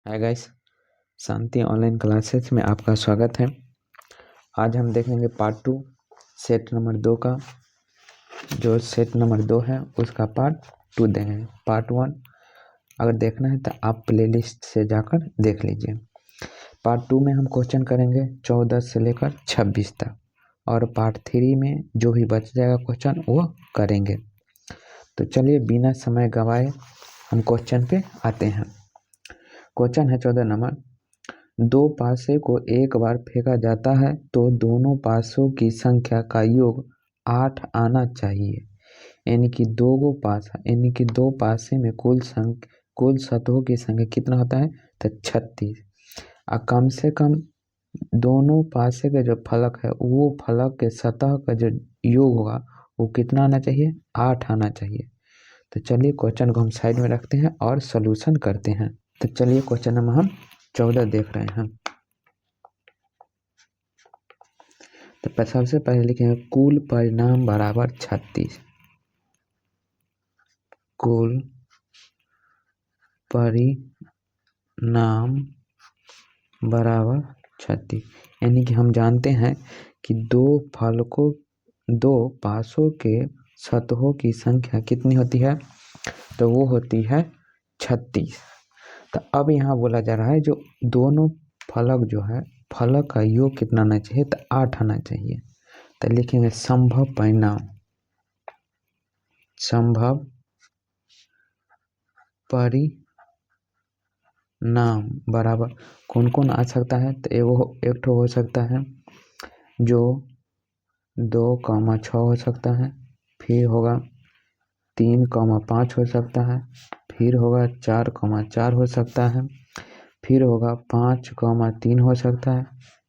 Hi guys, शांति online classes में आपका स्वागत है। आज हम देखेंगे पार्ट 2 सेट नंबर 2 का। जो सेट नंबर 2 है उसका पार्ट 2 देंगे। पार्ट 1 अगर देखना है तो आप प्लेलिस्ट से जाकर देख लीजिए। पार्ट 2 में हम क्वेश्चन करेंगे 14 से लेकर 26 तक, और पार्ट 3 में जो भी बच जाएगा क्वेश्चन वो करेंगे। तो चलिए बिना समय गंवाए हम क्वेश्चन पे आते हैं। क्वेश्चन है 14 नंबर, दो पासे को एक बार फेंका जाता है तो दोनों पासों की संख्या का योग 8 आना चाहिए। यानी कि दो पासे में कुल सतहों की संख्या कितना होता है तो 36। और कम से कम दोनों पासे के जो फलक है वो फलक के सतह का जो योग होगा वो कितना आना चाहिए, 8 आना चाहिए। तो चलिए क्वेश्चन को हम साइड में रखते हैं और सोल्यूशन करते हैं। तो चलिए क्वेश्चन नंबर हम 14 देख रहे हैं। तो सबसे पहले लिखेंगे कुल परिणाम बराबर 36। कुल परिणाम बराबर 36, यानी कि हम जानते हैं कि दो पासों के सतहों की संख्या कितनी होती है, तो वो होती है 36। तो अब यहाँ बोला जा रहा है जो दोनों फलक जो है फलक का योग कितना आना चाहिए, तो 8 आना चाहिए। तो लिखेंगे संभव परिणाम बराबर कौन कौन आ सकता है, तो एक हो सकता है जो 2,6 हो सकता है, फिर होगा 3,5 हो सकता है, फिर होगा 4,4 हो सकता है, फिर होगा 5,3 हो सकता है,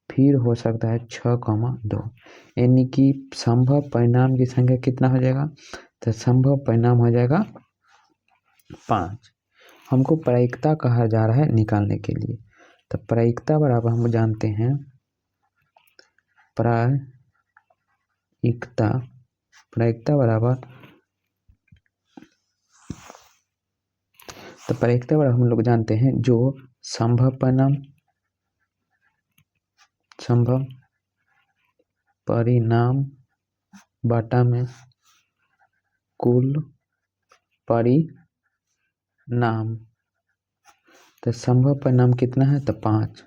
फिर हो सकता है 6,2। यानी कि संभव परिणाम की संख्या कितना हो जाएगा, तो संभव परिणाम हो जाएगा 5। हमको प्रायिकता कहा जा रहा है निकालने के लिए। तो प्रायिकता बराबर हम जानते हैं प्रायिकता बराबर हम लोग जानते हैं जो संभव परिणाम बटा में कुल परिणाम। तो संभव परिणाम कितना है, तो 5।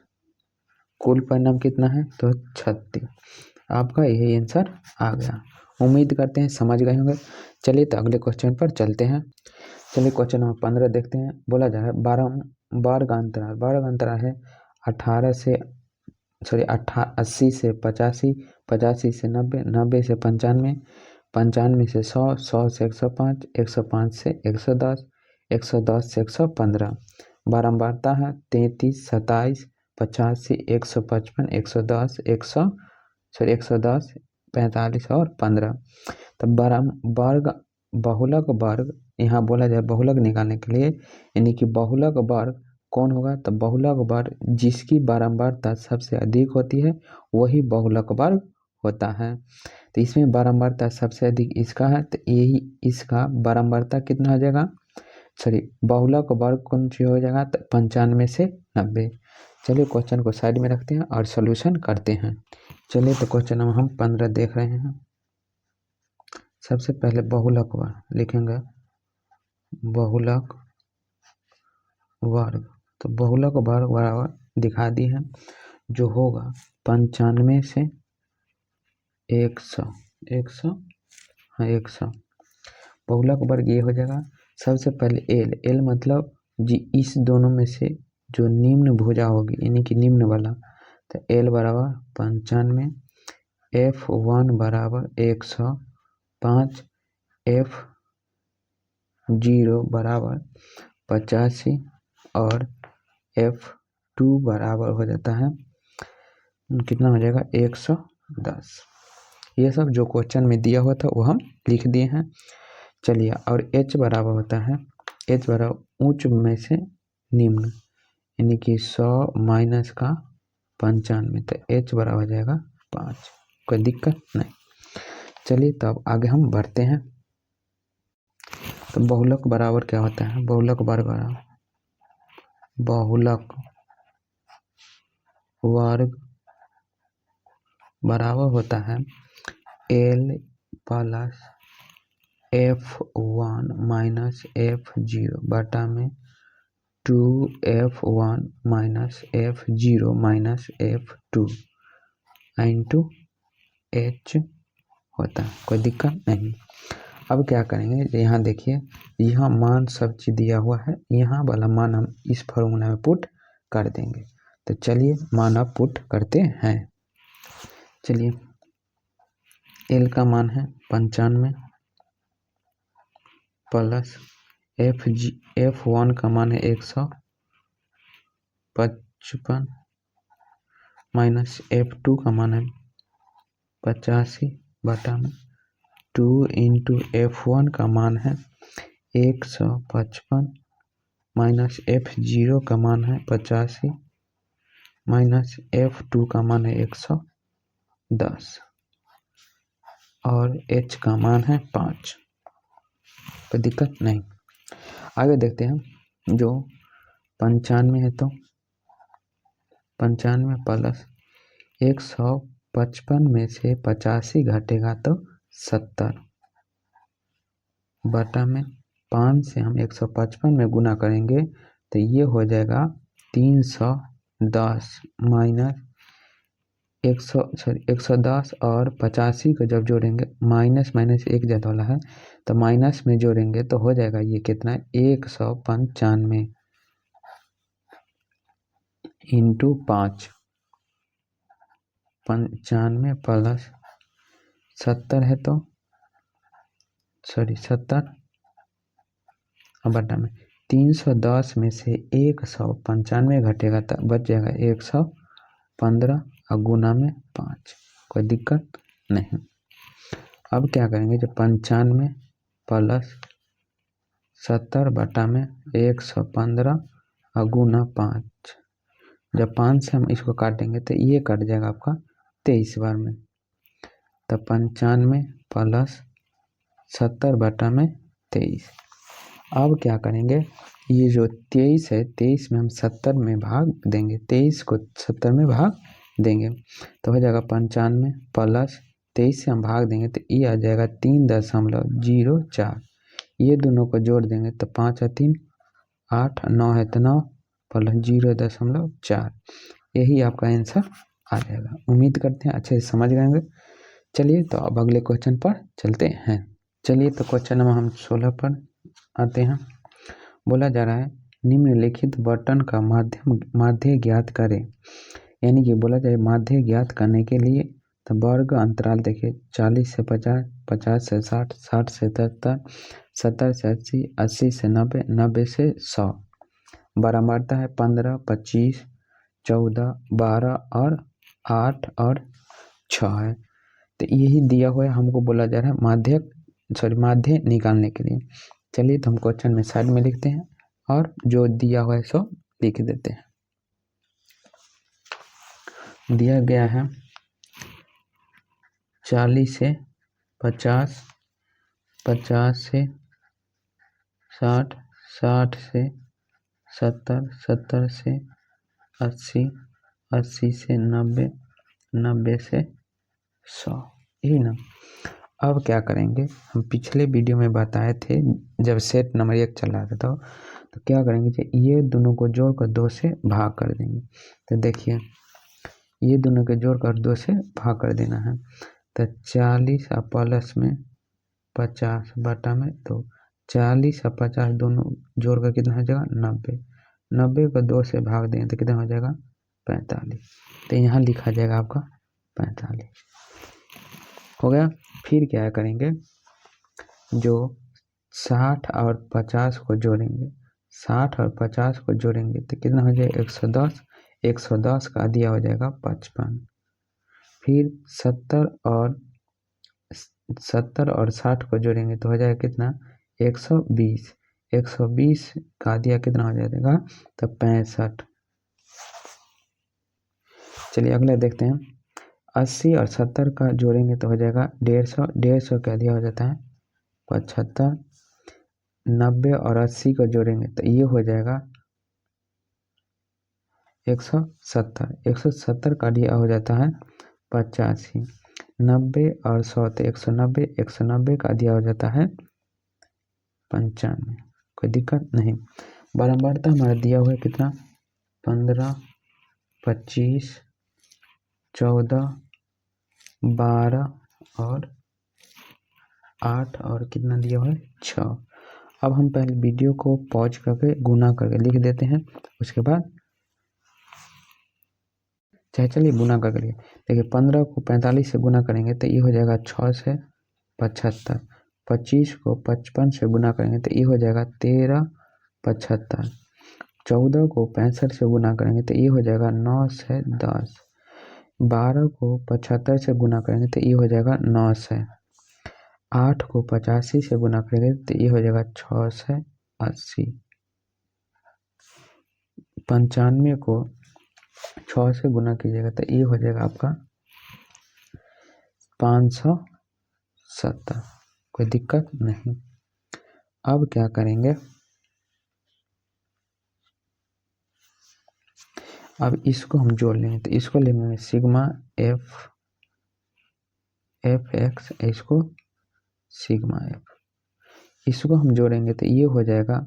कुल परिणाम कितना है, तो 36। आपका यही आंसर आ गया। उम्मीद करते हैं समझ गए होंगे। चलिए तो अगले क्वेश्चन पर चलते हैं। चलिए क्वेश्चन नंबर 15 देखते हैं। बोला जा रहा है वर्ग अंतराल है 80 से 85, 85 से 90, 90 से 95, 95 से 100, 100 से 105, 105 से 110, 110 से 115। बारंबारता है 33, 27, 85, 155, 110, 110, 45 और 15। तब बहुलक वर्ग यहाँ बोला जाए बहुलक निकालने के लिए, यानी कि बहुलक वर्ग कौन होगा, तो बहुलक वर्ग जिसकी बारंबारता सबसे अधिक होती है वही बहुलक वर्ग होता है। तो इसमें बारंबारता सबसे अधिक इसका है, तो यही इसका बारंबारता कितना हो जाएगा, बहुलक वर्ग कौन सी हो जाएगा, तो 95 से 90। चलिए क्वेश्चन को साइड में रखते हैं और सोल्यूशन करते हैं। चलिए तो क्वेश्चन नंबर हम 15 देख रहे हैं। सबसे पहले बहुलक वर्ग लिखेंगे, बहुलक वर्ग। तो बहुलक वर्ग बराबर दिखा दी है जो होगा 95 से 100। 100 बहुलक वर्ग ये हो जाएगा। सबसे पहले एल मतलब जी इस दोनों में से जो निम्न भुजा होगी, यानी कि निम्न वाला, तो एल बराबर 95, F1 बराबर 105, F0 बराबर 85 और F2 बराबर हो जाता है कितना हो जाएगा 110। ये सब जो क्वेश्चन में दिया हुआ था वो हम लिख दिए हैं। चलिए, और H बराबर होता है, H बराबर उच्च में से निम्न, यानी कि 100 माइनस का 95, तो H बराबर हो जाएगा 5। कोई दिक्कत नहीं। चलिए तब आगे हम बढ़ते हैं। तो बहुलक बराबर क्या होता है, बहुलक वर्ग बराबर बहुलक वर्ग बराबर होता है L plus F1 minus F0 बटा में 2F1 minus F0 minus F2 into H होता है। कोई दिक्कत नहीं। अब क्या करेंगे, यहाँ देखिए, यहाँ मान सब चीज़ दिया हुआ है, यहाँ वाला मान हम इस फॉर्मूला में पुट कर देंगे। तो चलिए मान अब पुट करते हैं। चलिए, L का मान है 95 प्लस F1 का मान है 155 माइनस F2 का मान है 85 बटा में 2 इंटू F1 का मान है 155 माइनस F0 का मान है 85 माइनस F2 का मान है 110 और H का मान है 5। कोई दिक्कत नहीं। आगे देखते हैं, जो 95 है तो 95 प्लस 155 में से 85 घटेगा तो 70 बटा में 5 से हम 155 में गुना करेंगे तो ये हो जाएगा 310 माइनस 110 और 85 को जब जोड़ेंगे, माइनस माइनस एक ज्यादा वाला है तो माइनस में जोड़ेंगे तो हो जाएगा ये कितना है 195 इंटू 5, 95 प्लस 70 है तो 70 बटा में 310 में से 195 घटेगा तो बच जाएगा 115 और गुना में 5। कोई दिक्कत नहीं। अब क्या करेंगे, जब 95 प्लस 70 बटा में 115 और गुना 5, जब 5 से हम इसको काटेंगे तो ये कट जाएगा आपका 23 बार में। तो 95 प्लस 70 बटा में 23। अब क्या करेंगे, ये जो 23 है 23 में हम 70 में भाग देंगे, 23 को 70 में भाग देंगे तो हो जाएगा 95 प्लस 23 से हम भाग देंगे तो ये आ जाएगा 3.04। ये दोनों को जोड़ देंगे तो 5 और 3 8, 9 है तो 9 प्लस 0.4, यही आपका आंसर आ जाएगा। उम्मीद करते हैं अच्छे से समझ गए होंगे। चलिए तो अब अगले क्वेश्चन पर चलते हैं। चलिए तो क्वेश्चन नंबर हम 16 पर आते हैं। बोला जा रहा है निम्नलिखित बटन का माध्य ज्ञात करें। यानी कि बोला जाए माध्य ज्ञात करने के लिए तो वर्ग अंतराल देखिए 40 से 50, 50 से 60, 60 से 70, 70 से 80, 80 से 90, 90 से 100। बारंबारता है 15, 25, 14, 12 और 8 और 6 है। तो यही दिया हुआ है, हमको बोला जा रहा है माध्य निकालने के लिए। चलिए तो हम क्वेश्चन में साइड में लिखते हैं और जो दिया हुआ है सो लिख देते हैं। दिया गया है 40 से 50, 50 से 60, 60 से 70, 70 से 80, 80 से 90, 90 से 100, यही ना। अब क्या करेंगे, हम पिछले वीडियो में बताए थे जब सेट नंबर 1 चल रहा था तो क्या करेंगे, ये दोनों को जोड़कर 2 से भाग कर देंगे। तो देखिए ये दोनों के जोड़कर 2 से भाग कर देना है। तो 40 और प्लस में 50 बटा में 2, 40 और 50 दोनों जोड़कर कितना हो जाएगा 90, 90 को 2 से भाग देंगे तो कितना हो जाएगा 45। तो यहाँ लिखा जाएगा आपका 45 हो गया। फिर क्या करेंगे, जो 60 और 50 को जोड़ेंगे, 60 और 50 को जोड़ेंगे तो कितना हो जाएगा 110, 110 का दिया हो जाएगा 55। फिर 70 और 60 को जोड़ेंगे तो हो जाएगा कितना 120, 120 का दिया कितना हो जाएगा तो 65। चलिए अगला देखते हैं, 80 और 70 का जोड़ेंगे तो हो जाएगा 150, 150 का दिया हो जाता है 75। 90 और 80 को जोड़ेंगे तो ये हो जाएगा 170, 170 का दिया हो जाता है 85, 90 और 100 तो 190, 190 का दिया हो जाता है 95। कोई दिक्कत नहीं। बारंबारता हमारा दिया हुआ है कितना, 15, 25, 14, 12 और 8 और कितना दिया हुआ है 6। अब हम पहले वीडियो को पॉज करके गुना करके लिख देते हैं, उसके बाद चलिए गुना करके लिखे। देखिए 15 को 45 से गुना करेंगे तो ये हो जाएगा 6 से 75, 25 को 55 से गुना करेंगे तो ये हो जाएगा 13 75, 14 को 65 से गुना करेंगे तो ये हो जाएगा 9 से 10, 12 को 75 से गुना करेंगे तो ये हो जाएगा 9 से, 8 को 85 से गुना करेंगे तो ये हो जाएगा 6 से 80, 95 को 6 से गुना कीजिएगा तो ये हो जाएगा आपका 570। कोई दिक्कत नहीं। अब क्या करेंगे, अब इसको हम जोड़ लेंगे तो इसको लेंगे सिग्मा एफ एक्स, इसको सिग्मा एफ, इसको हम जोड़ेंगे तो ये हो जाएगा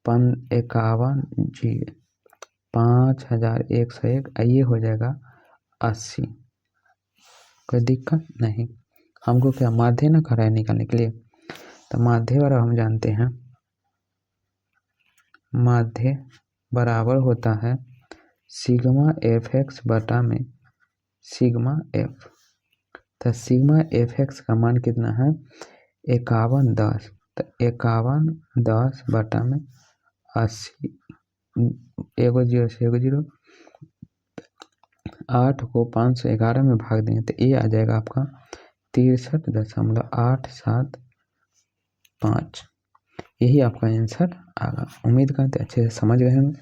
5101, ये हो जाएगा 80। कोई दिक्कत नहीं। हमको क्या माध्य ना करा है निकालने के लिए, तो माध्य वाला हम जानते हैं, माध्य बराबर होता है सिग्मा एफ एक्स बटा में सिग्मा एफ। तो सिग्मा एफ एक्स का मान कितना है 5110, तो 5110 बटा में 80, एगो जीरो से एगो जीरो, 8 को 511 में भाग देंगे तो ये आ जाएगा आपका 63.875। यही आपका आंसर आगा। उम्मीद करते अच्छे से समझ गए होंगे।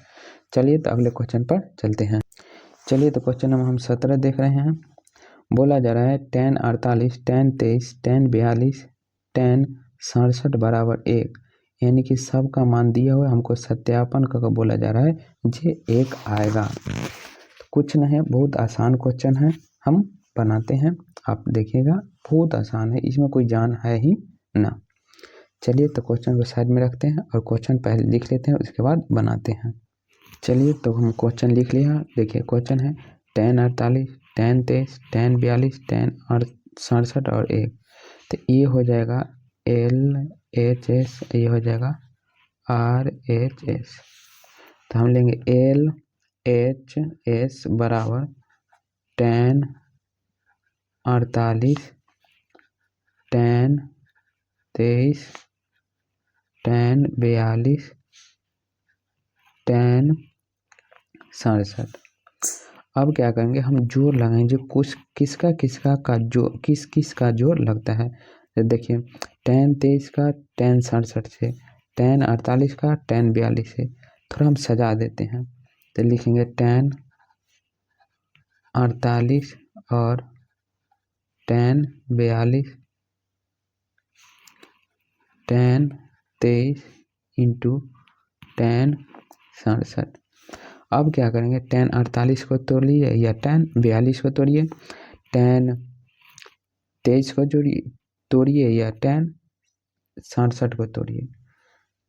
चलिए तो अगले क्वेश्चन पर चलते हैं। चलिए तो क्वेश्चन नंबर हम 17 देख रहे हैं। बोला जा रहा है tan 48, tan 23, tan 42, tan 67 बराबर 1, यानी कि सबका मान दिया हुआ है, हमको सत्यापन करके बोला जा रहा है जे 1 आएगा। कुछ नहीं है, बहुत आसान क्वेश्चन है, हम बनाते हैं, आप देखिएगा बहुत आसान है, इसमें कोई जान है ही ना। चलिए तो क्वेश्चन को साइड में रखते हैं और क्वेश्चन पहले लिख लेते हैं, उसके बाद बनाते हैं। चलिए तो हम क्वेश्चन लिख लिया। देखिए क्वेश्चन है tan 48, tan 23, tan 42, tan 67 और 1, तो ये हो जाएगा LHS, ये हो जाएगा RHS। तो हम लेंगे LHS बराबर tan 48, tan 23, tan 42, tan 67। अब क्या करेंगे, हम जोड़ लगाएंगे कुछ किसका किसका का जो किस का जोड़ लगता है। तो देखिए tan 23 का tan 67 से, tan 48 का tan 42 से, थोड़ा हम सजा देते हैं तो लिखेंगे tan 48 और tan 42 tan 23 इंटू tan 67। अब क्या करेंगे, tan 48 को तोड़ लीजिए या tan 42 को तोड़िए, tan 23 को तोड़िए या tan 67 को तोड़िए,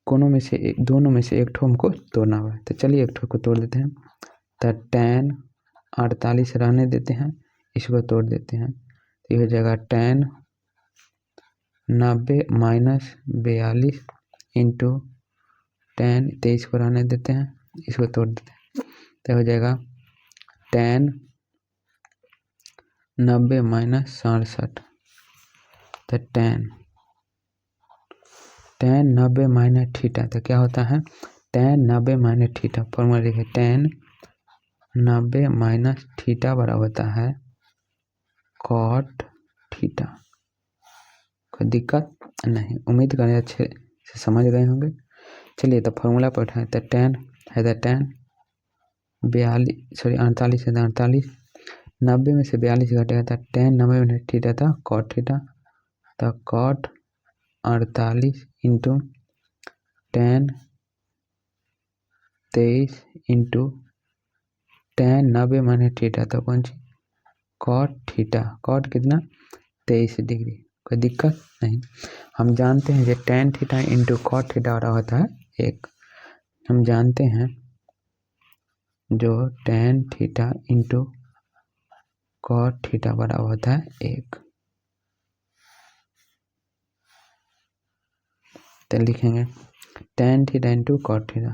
दोनों में से एक ठो हमको तोड़ना हुआ है। तो चलिए एक ठो को तोड़ देते हैं। तो tan 48 रहने देते हैं, इसको तोड़ देते हैं तो ये हो जाएगा tan 90 माइनस 42 इंटू tan 23 को रहने देते हैं, इसको तोड़ देते हैं तो हो जाएगा tan 90 माइनस 67। तो tan 90 माइनस थीटा, तो क्या होता है tan 90 माइनस थीटा, फॉर्मूला लिखे tan 90 माइनस थीटा बराबर होता है cot थीटा। कोई दिक्कत नहीं, उम्मीद करें अच्छे से समझ गए होंगे। चलिए तो फॉर्मूला पर उठाएं तो tan है तो tan 48 है तो 48, 90 में से 42 घटेगा तो tan 90 में थीटा था cot थीटा, तो cot 48 into tan 23 into tan 90 minus theta, तो कौन सी कॉट थीटा, कॉट कितना 23 डिग्री, कोई दिक्कत नहीं। हम जानते हैं कि tan theta into cot theta बराबर होता है 1। हम जानते हैं जो tan theta into cot theta बराबर होता है 1। तो लिखेंगे tan theta into cot theta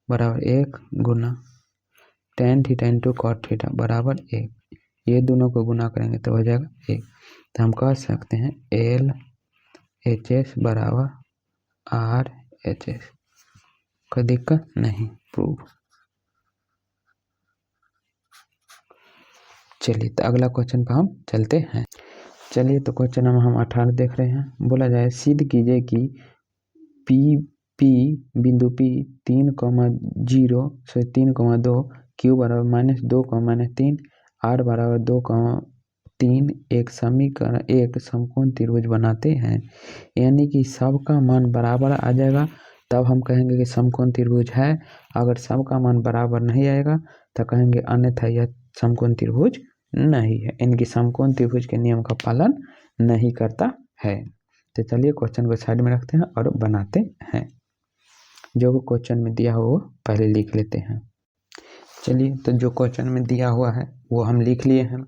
बराबर 1 गुना tan theta into cot theta बराबर 1। ये दोनों को गुना करेंगे तो हो जाएगा 1। तो हम कह सकते हैं LHS बराबर RHS, कोई दिक्कत नहीं, प्रूव। चलिए तो अगला क्वेश्चन पर हम चलते हैं। चलिए तो क्वेश्चन नंबर हम 18 देख रहे हैं। बोला जाए सिद्ध कीजिए कि बिंदु P 3,2 Q बराबर -2, -3 R बराबर 2, 3 एक समकोण त्रिभुज बनाते हैं, यानी कि सबका मान बराबर आ जाएगा तब हम कहेंगे कि समकोण त्रिभुज है। अगर सबका मान बराबर नहीं आएगा तो कहेंगे अन्यथा यह समकोण त्रिभुज नहीं है, इनकी समकोण त्रिभुज के नियम का पालन नहीं करता है। तो चलिए क्वेश्चन को साइड में रखते हैं और बनाते हैं। जो क्वेश्चन में दिया हुआ पहले लिख लेते हैं। चलिए तो जो क्वेश्चन में दिया हुआ है वो हम लिख लिए हैं।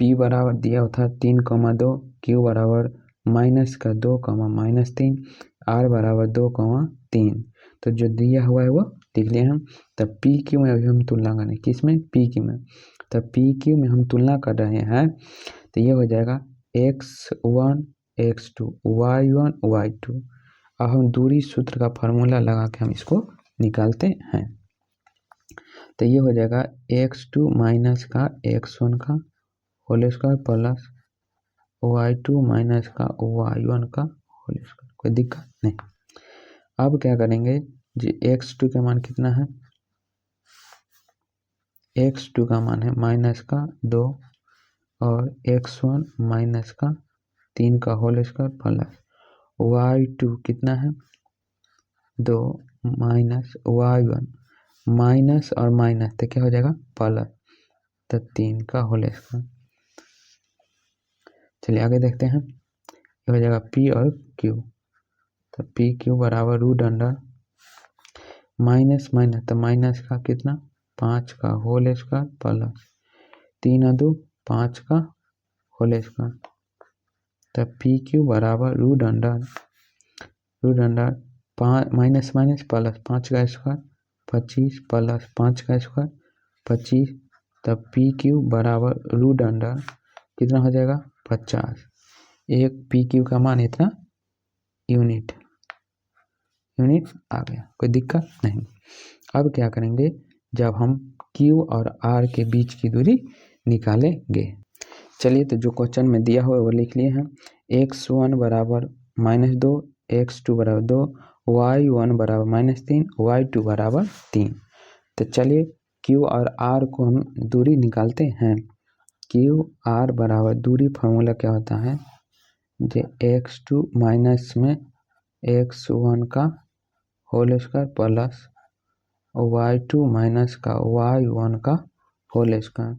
P बराबर दिया हुआ था 3,2, Q बराबर -2, -3, R बराबर 2, 3। तो जो दिया हुआ है वो लिख लिए हम। तब पी क्यू में अभी हम तुलना करें, किस में, पी क्यू में। तब पी क्यू में हम तुलना कर रहे हैं तो ये हो जाएगा x1 x2 y1 y2। अब हम दूरी सूत्र का फार्मूला लगा के हम इसको निकालते हैं। तो ये हो जाएगा x2 माइनस का x1 का whole square plus y2 minus का y1 का होल स्क्वायर, कोई दिक्कत नहीं। अब क्या करेंगे जी, x2 का मान कितना है, x2 का मान है -2 और x1 माइनस का 3 का होल स्क्वायर प्लस y2 कितना है 2 माइनस y1 माइनस और माइनस तो क्या हो जाएगा प्लस, तो 3 का होल स्क्वायर। चलिए आगे देखते हैं। ये हो जाएगा P और Q, तो पी क्यू बराबर रूट अंडर माइनस तो माइनस का कितना 5 का होल स्क्वायर प्लस 3 और 2 5 का होल स्क्वायर। तो पी क्यू बराबर रूट अंडर माइनस प्लस 5 का स्क्वायर 25 प्लस 5 का स्क्वायर 25। तब पी क्यू बराबर रूट अंडर कितना हो जाएगा 50। एक पी क्यू का मान इतना यूनिट आ गया, कोई दिक्कत नहीं। अब क्या करेंगे, जब हम Q और R के बीच की दूरी निकालेंगे। चलिए तो जो क्वेश्चन में दिया हुआ है वो लिख लिए हैं। x1 बराबर -2, x2 बराबर 2, y1 बराबर -3, y2 बराबर 3। तो चलिए Q और R को हम दूरी निकालते हैं। Q R बराबर दूरी फार्मूला क्या होता है, जो x2 माइनस में x1 का whole square plus y2 minus का y1 का होल स्क्वायर।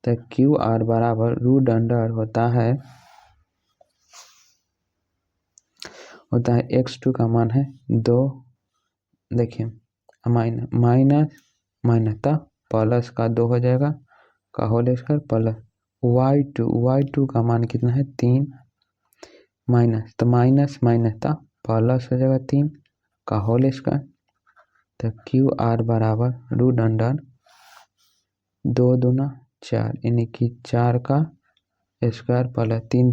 तो क्यू आर बराबर रूट अंडर होता है x2 का मान है 2, देखिए माइनस था प्लस का 2 हो जाएगा का होल स्क्वायर प्लस y2 का मान कितना है 3 माइनस, तो माइनस था प्लस हो जाएगा 3 का होल स्क्वायर। तो क्यू आर बराबर रूट अंडर 2 दूना 4 यानी कि 4 का स्क्वायर प्लस 3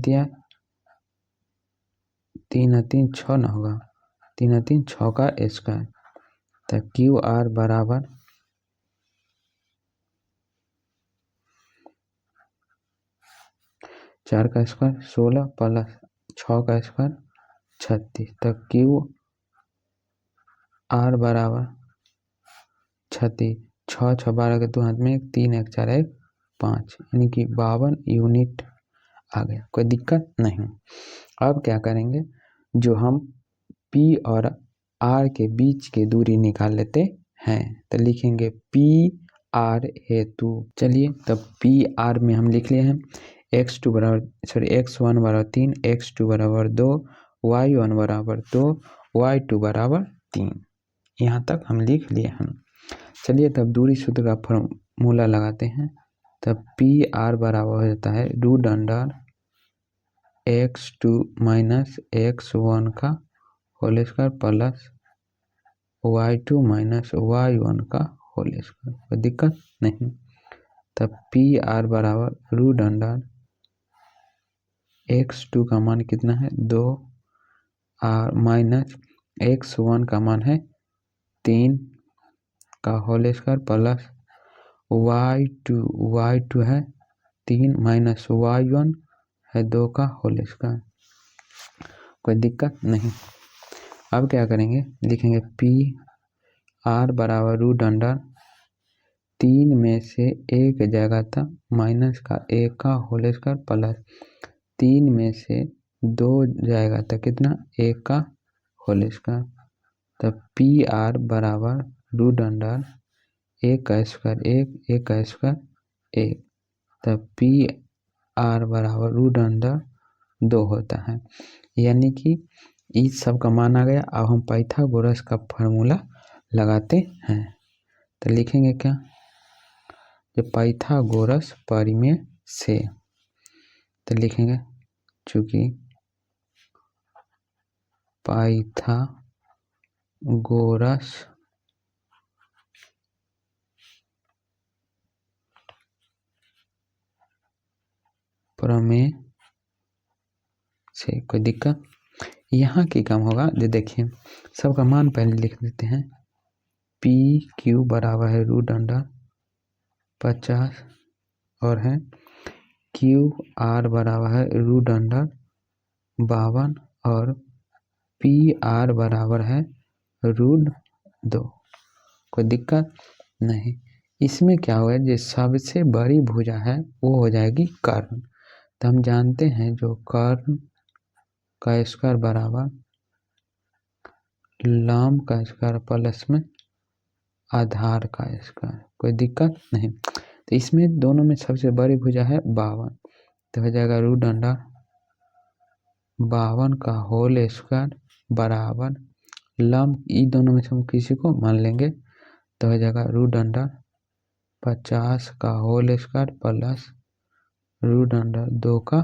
3 6 ना होगा 3 6 का स्क्वायर। तो क्यू आर बराबर 4 का स्क्वायर 16 प्लस 6 का स्क्वायर 36। तो क्यू आर बराबर 36, 6 6 12 के 2 हाथ में 1 3 1 4 1 5 यानी कि 52 यूनिट आ गया, कोई दिक्कत नहीं। अब क्या करेंगे, जो हम P और R के बीच की दूरी निकाल लेते हैं। तो लिखेंगे P आर हेतु। चलिए तब पी आर में हम लिख लिए हैं x1 बराबर 3, x2 बराबर 2, y1 बराबर 2, y2 बराबर 3। यहाँ तक हम लिख लिए हैं। चलिए तब दूरी सूत्र का फॉर्मूला लगाते हैं। तब पी आर बराबर हो जाता है root under x2 minus x1 का whole square plus y2 minus y1 का होल स्क्वायर। कोई दिक्कत नहीं। तब पी आर बराबर रूट अंडर x2 का मान कितना है 2 आर माइनस x1 का मान है 3 का होल स्क्वायर प्लस y2 है 3 माइनस y1 है 2 का होल स्क्वायर। कोई दिक्कत नहीं। अब क्या करेंगे, लिखेंगे पी आर बराबर रूट अंडर 3 में से एक जगह था माइनस का 1 का होल स्क्वायर प्लस 3 में से 2 जाएगा था कितना 1 का होल स्क्वायर। तब पी आर बराबर रूट अंडर 1 का स्क्वायर 1 का स्क्वायर 1। तब पी आर बराबर रूट अंडर 2 होता है। यानी कि इस सब का मान आ गया। अब हम पाइथागोरस का फार्मूला लगाते हैं। तो लिखेंगे क्या, जो पाइथागोरस परिमेय से, तो लिखेंगे चूंकि पाइथागोरस प्रमेय से। कोई दिक्कत। यहाँ की काम होगा, जो देखिए सबका मान पहले लिख देते हैं। पी क्यू बराबर है रूट अंडर 50 और है क्यू आर बराबर है रूट अंडर 52 और पी आर बराबर है रूट 2। कोई दिक्कत नहीं। इसमें क्या होगा, जो सबसे बड़ी भुजा है वो हो जाएगी कर्ण। तो हम जानते हैं जो कर्ण का स्क्वायर बराबर लंब का स्क्वायर प्लस में आधार का स्क्वायर। कोई दिक्कत नहीं। तो इसमें दोनों में सबसे बड़ी भुजा है 52, तो हो जाएगा रूट अंडर 52 का होल स्क्वायर बराबर लंब, ई दोनों में से हम किसी को मान लेंगे, तो हो जाएगा रूट अंडर 50 का whole square plus root under 2 का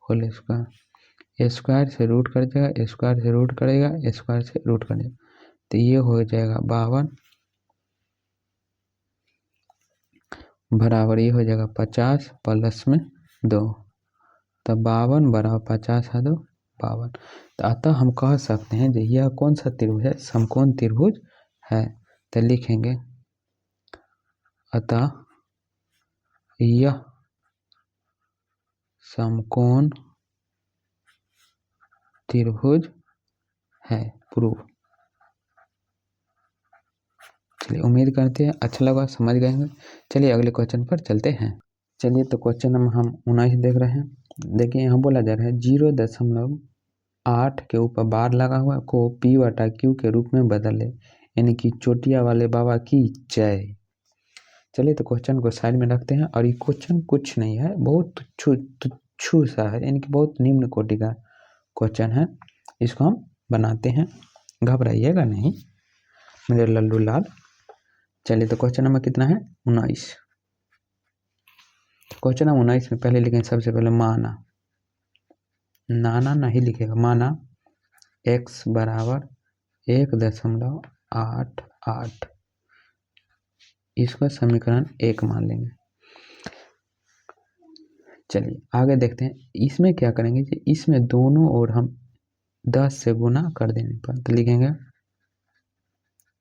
होल स्क्वायर। स्क्वायर से रूट कर जाएगा, स्क्वायर से रूट करेगा, स्क्वायर से रूट करेगा, तो ये हो जाएगा 52 बराबर ये हो जाएगा 50 प्लस में 2, तब 52 बराबर 50 है 2 52। तो अतः हम कह सकते हैं जो यह कौन सा त्रिभुज है, समकोण त्रिभुज है। तो लिखेंगे अतः यह समकोण त्रिभुज है। प्रूफ। चलिए उम्मीद करते हैं अच्छा लगा, समझ गए होंगे। चलिए अगले क्वेश्चन पर चलते हैं। चलिए तो क्वेश्चन नंबर हम 19 देख रहे हैं। देखिए यहाँ बोला जा रहा है 0.8 के ऊपर बार लगा हुआ को P बटा Q के रूप में बदले, यानी कि चोटिया वाले बाबा की जय। चलिए तो क्वेश्चन को साइड में रखते हैं। और ये क्वेश्चन कुछ नहीं है, बहुत तुच्छ सा है, यानी कि बहुत निम्न कोटि का क्वेश्चन है। इसको हम बनाते हैं, घबराइएगा नहीं मेरे लल्लू लाल। चलिए तो क्वेश्चन नंबर कितना है 19। क्वेश्चन नंबर 19 में पहले लिखेंगे सबसे पहले माना, नाना नहीं लिखेगा, माना x बराबर 1.88, इसको समीकरण 1 मान लेंगे। चलिए आगे देखते हैं। इसमें क्या करेंगे कि इसमें दोनों ओर हम 10 से गुना कर देने पर, तो लिखेंगे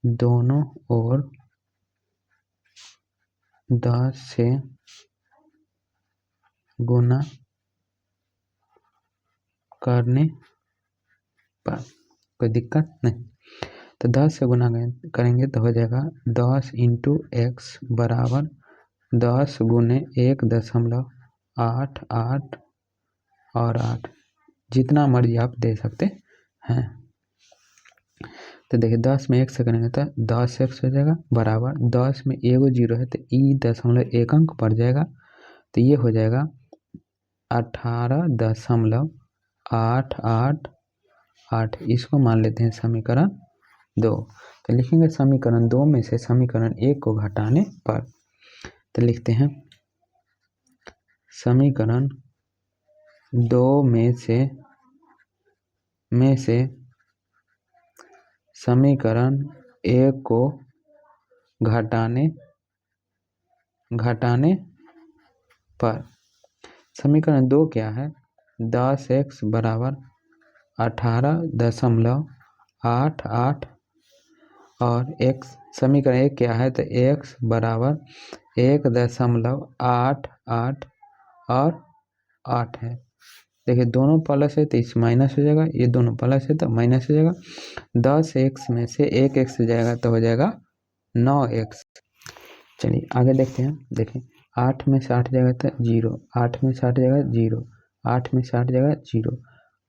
दोनों ओर 10 से गुना करने पर कोई दिक्कत नहीं। तो 10 से गुना करेंगे तो हो जाएगा 10 इंटू एक्स बराबर 10 गुने 1.88 और 8, जितना मर्जी आप दे सकते हैं। तो देखिए 10 में 1 से करेंगे तो 10x हो जाएगा बराबर 10 में एगो जीरो है तो ई 0.1 अंक पड़ जाएगा, तो ये हो जाएगा 18.888। इसको मान लेते हैं समीकरण 2। तो लिखेंगे समीकरण 2 में से समीकरण 1 को घटाने पर, तो लिखते हैं समीकरण 2 में से समीकरण 1 को घटाने पर, समीकरण 2 क्या है 10x बराबर 18.88 और x समीकरण 1 क्या है तो x बराबर 1.88 और 8 है। देखिए दोनों प्लस है तो इस माइनस हो जाएगा, ये दोनों प्लस है तो माइनस हो जाएगा। 10x में से 1x हो जाएगा तो हो जाएगा 9x। चलिए आगे देखते हैं। देखिए 8 में से 8 जाएगा तो 0, 8 में से 8 जाएगा 0, 8 में से 8 जाएगा 0,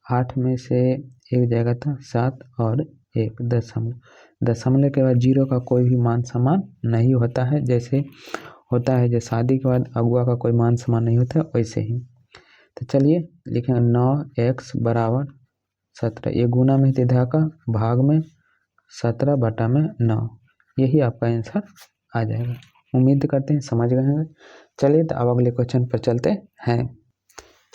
8 में से 1 जाएगा तो 7 और 1 दशमलव के बाद 0 का कोई भी मान समान नहीं होता है, जैसे होता है जो शादी के बाद अगुआ का कोई मान समान नहीं होता है वैसे ही। तो चलिए लिखेंगे 9x बराबर 17, ये गुना में तिधा का भाग में 17/9, यही आपका आंसर आ जाएगा। उम्मीद करते हैं समझ गए हैं। चलिए तो अब अगले क्वेश्चन पर चलते हैं।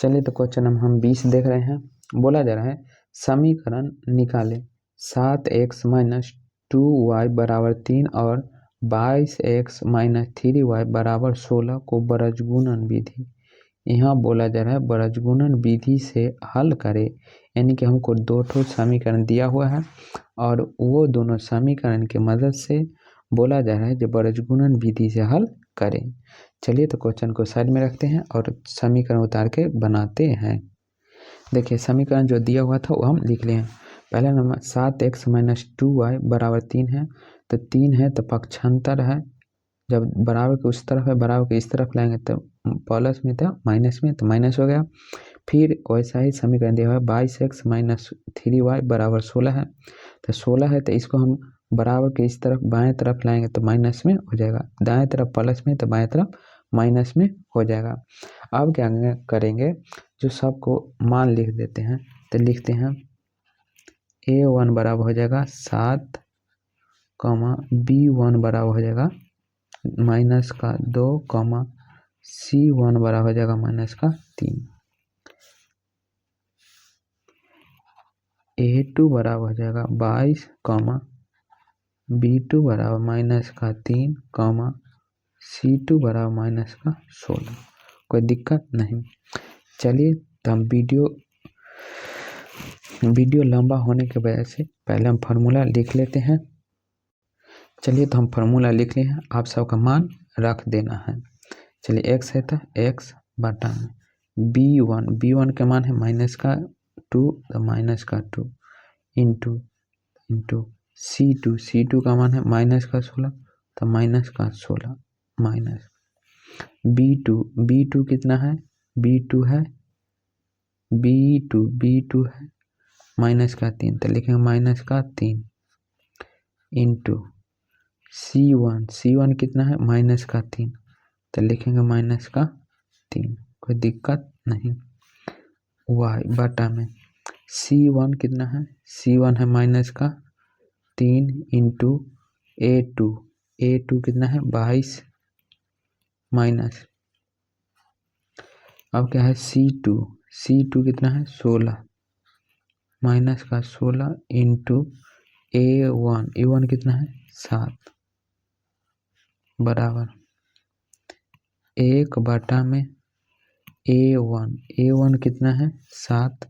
चलिए तो क्वेश्चन हम 20 देख रहे हैं। बोला जा रहा है समीकरण निकालें 7x माइनस 2y बराबर 3 और 22x माइनस 3y बराबर 16 को बरजगुणन विधि, यहाँ बोला जा रहा है बरजगुणन विधि से हल करें, यानी कि हमको दो ठो समीकरण दिया हुआ है और वो दोनों समीकरण के मदद से बोला जा रहा है जो बरजगुणन विधि से हल करें। चलिए तो क्वेश्चन को साइड में रखते हैं और समीकरण उतार के बनाते हैं। देखिए समीकरण जो दिया हुआ था वो हम लिख लिए हैं। पहला नंबर 7x माइनस 2y बराबर 3 है, तो 3 है तो पक्षांतर है, जब बराबर के उस तरफ है बराबर के इस तरफ लाएंगे तो प्लस में था माइनस में तो माइनस हो गया। फिर वैसा ही समीकरण दिया हुआ है 22x माइनस 3y बराबर 16 है, तो 16 है तो इसको हम बराबर के इस तरफ बाएं तरफ लाएंगे तो माइनस में हो जाएगा, दाएं तरफ प्लस में तो बाएं तरफ माइनस में हो जाएगा। अब क्या करेंगे जो सबको मान लिख देते हैं, तो लिखते हैं a1 बराबर हो जाएगा 7, b1 बराबर हो जाएगा माइनस का 2, c1 बराबर हो जाएगा माइनस का 3, a2 बराबर हो जाएगा 22, b2 बराबर माइनस का 3, c2 बराबर माइनस का 16। कोई दिक्कत नहीं। चलिए तो हम वीडियो लंबा होने की वजह से पहले हम फार्मूला लिख लेते हैं। चलिए तो हम फार्मूला लिख लिए हैं, आप सबका मान रख देना है। चलिए x है तो x बटा में b1 के मान है माइनस का 2 तो माइनस का 2 इंटू c2 का मान है माइनस का 16 तो माइनस का 16 माइनस b2 कितना है b2 है माइनस का 3 तो लिखेंगे माइनस का 3 इंटू c1 कितना है माइनस का 3 तो लिखेंगे माइनस का 3, कोई दिक्कत नहीं। y बटा में c1 कितना है c1 है माइनस का 3 इंटू a2 कितना है 22 माइनस, अब क्या है c2 कितना है 16 माइनस का 16 इंटू a1 कितना है 7 बराबर 1 बटा में a1 कितना है 7,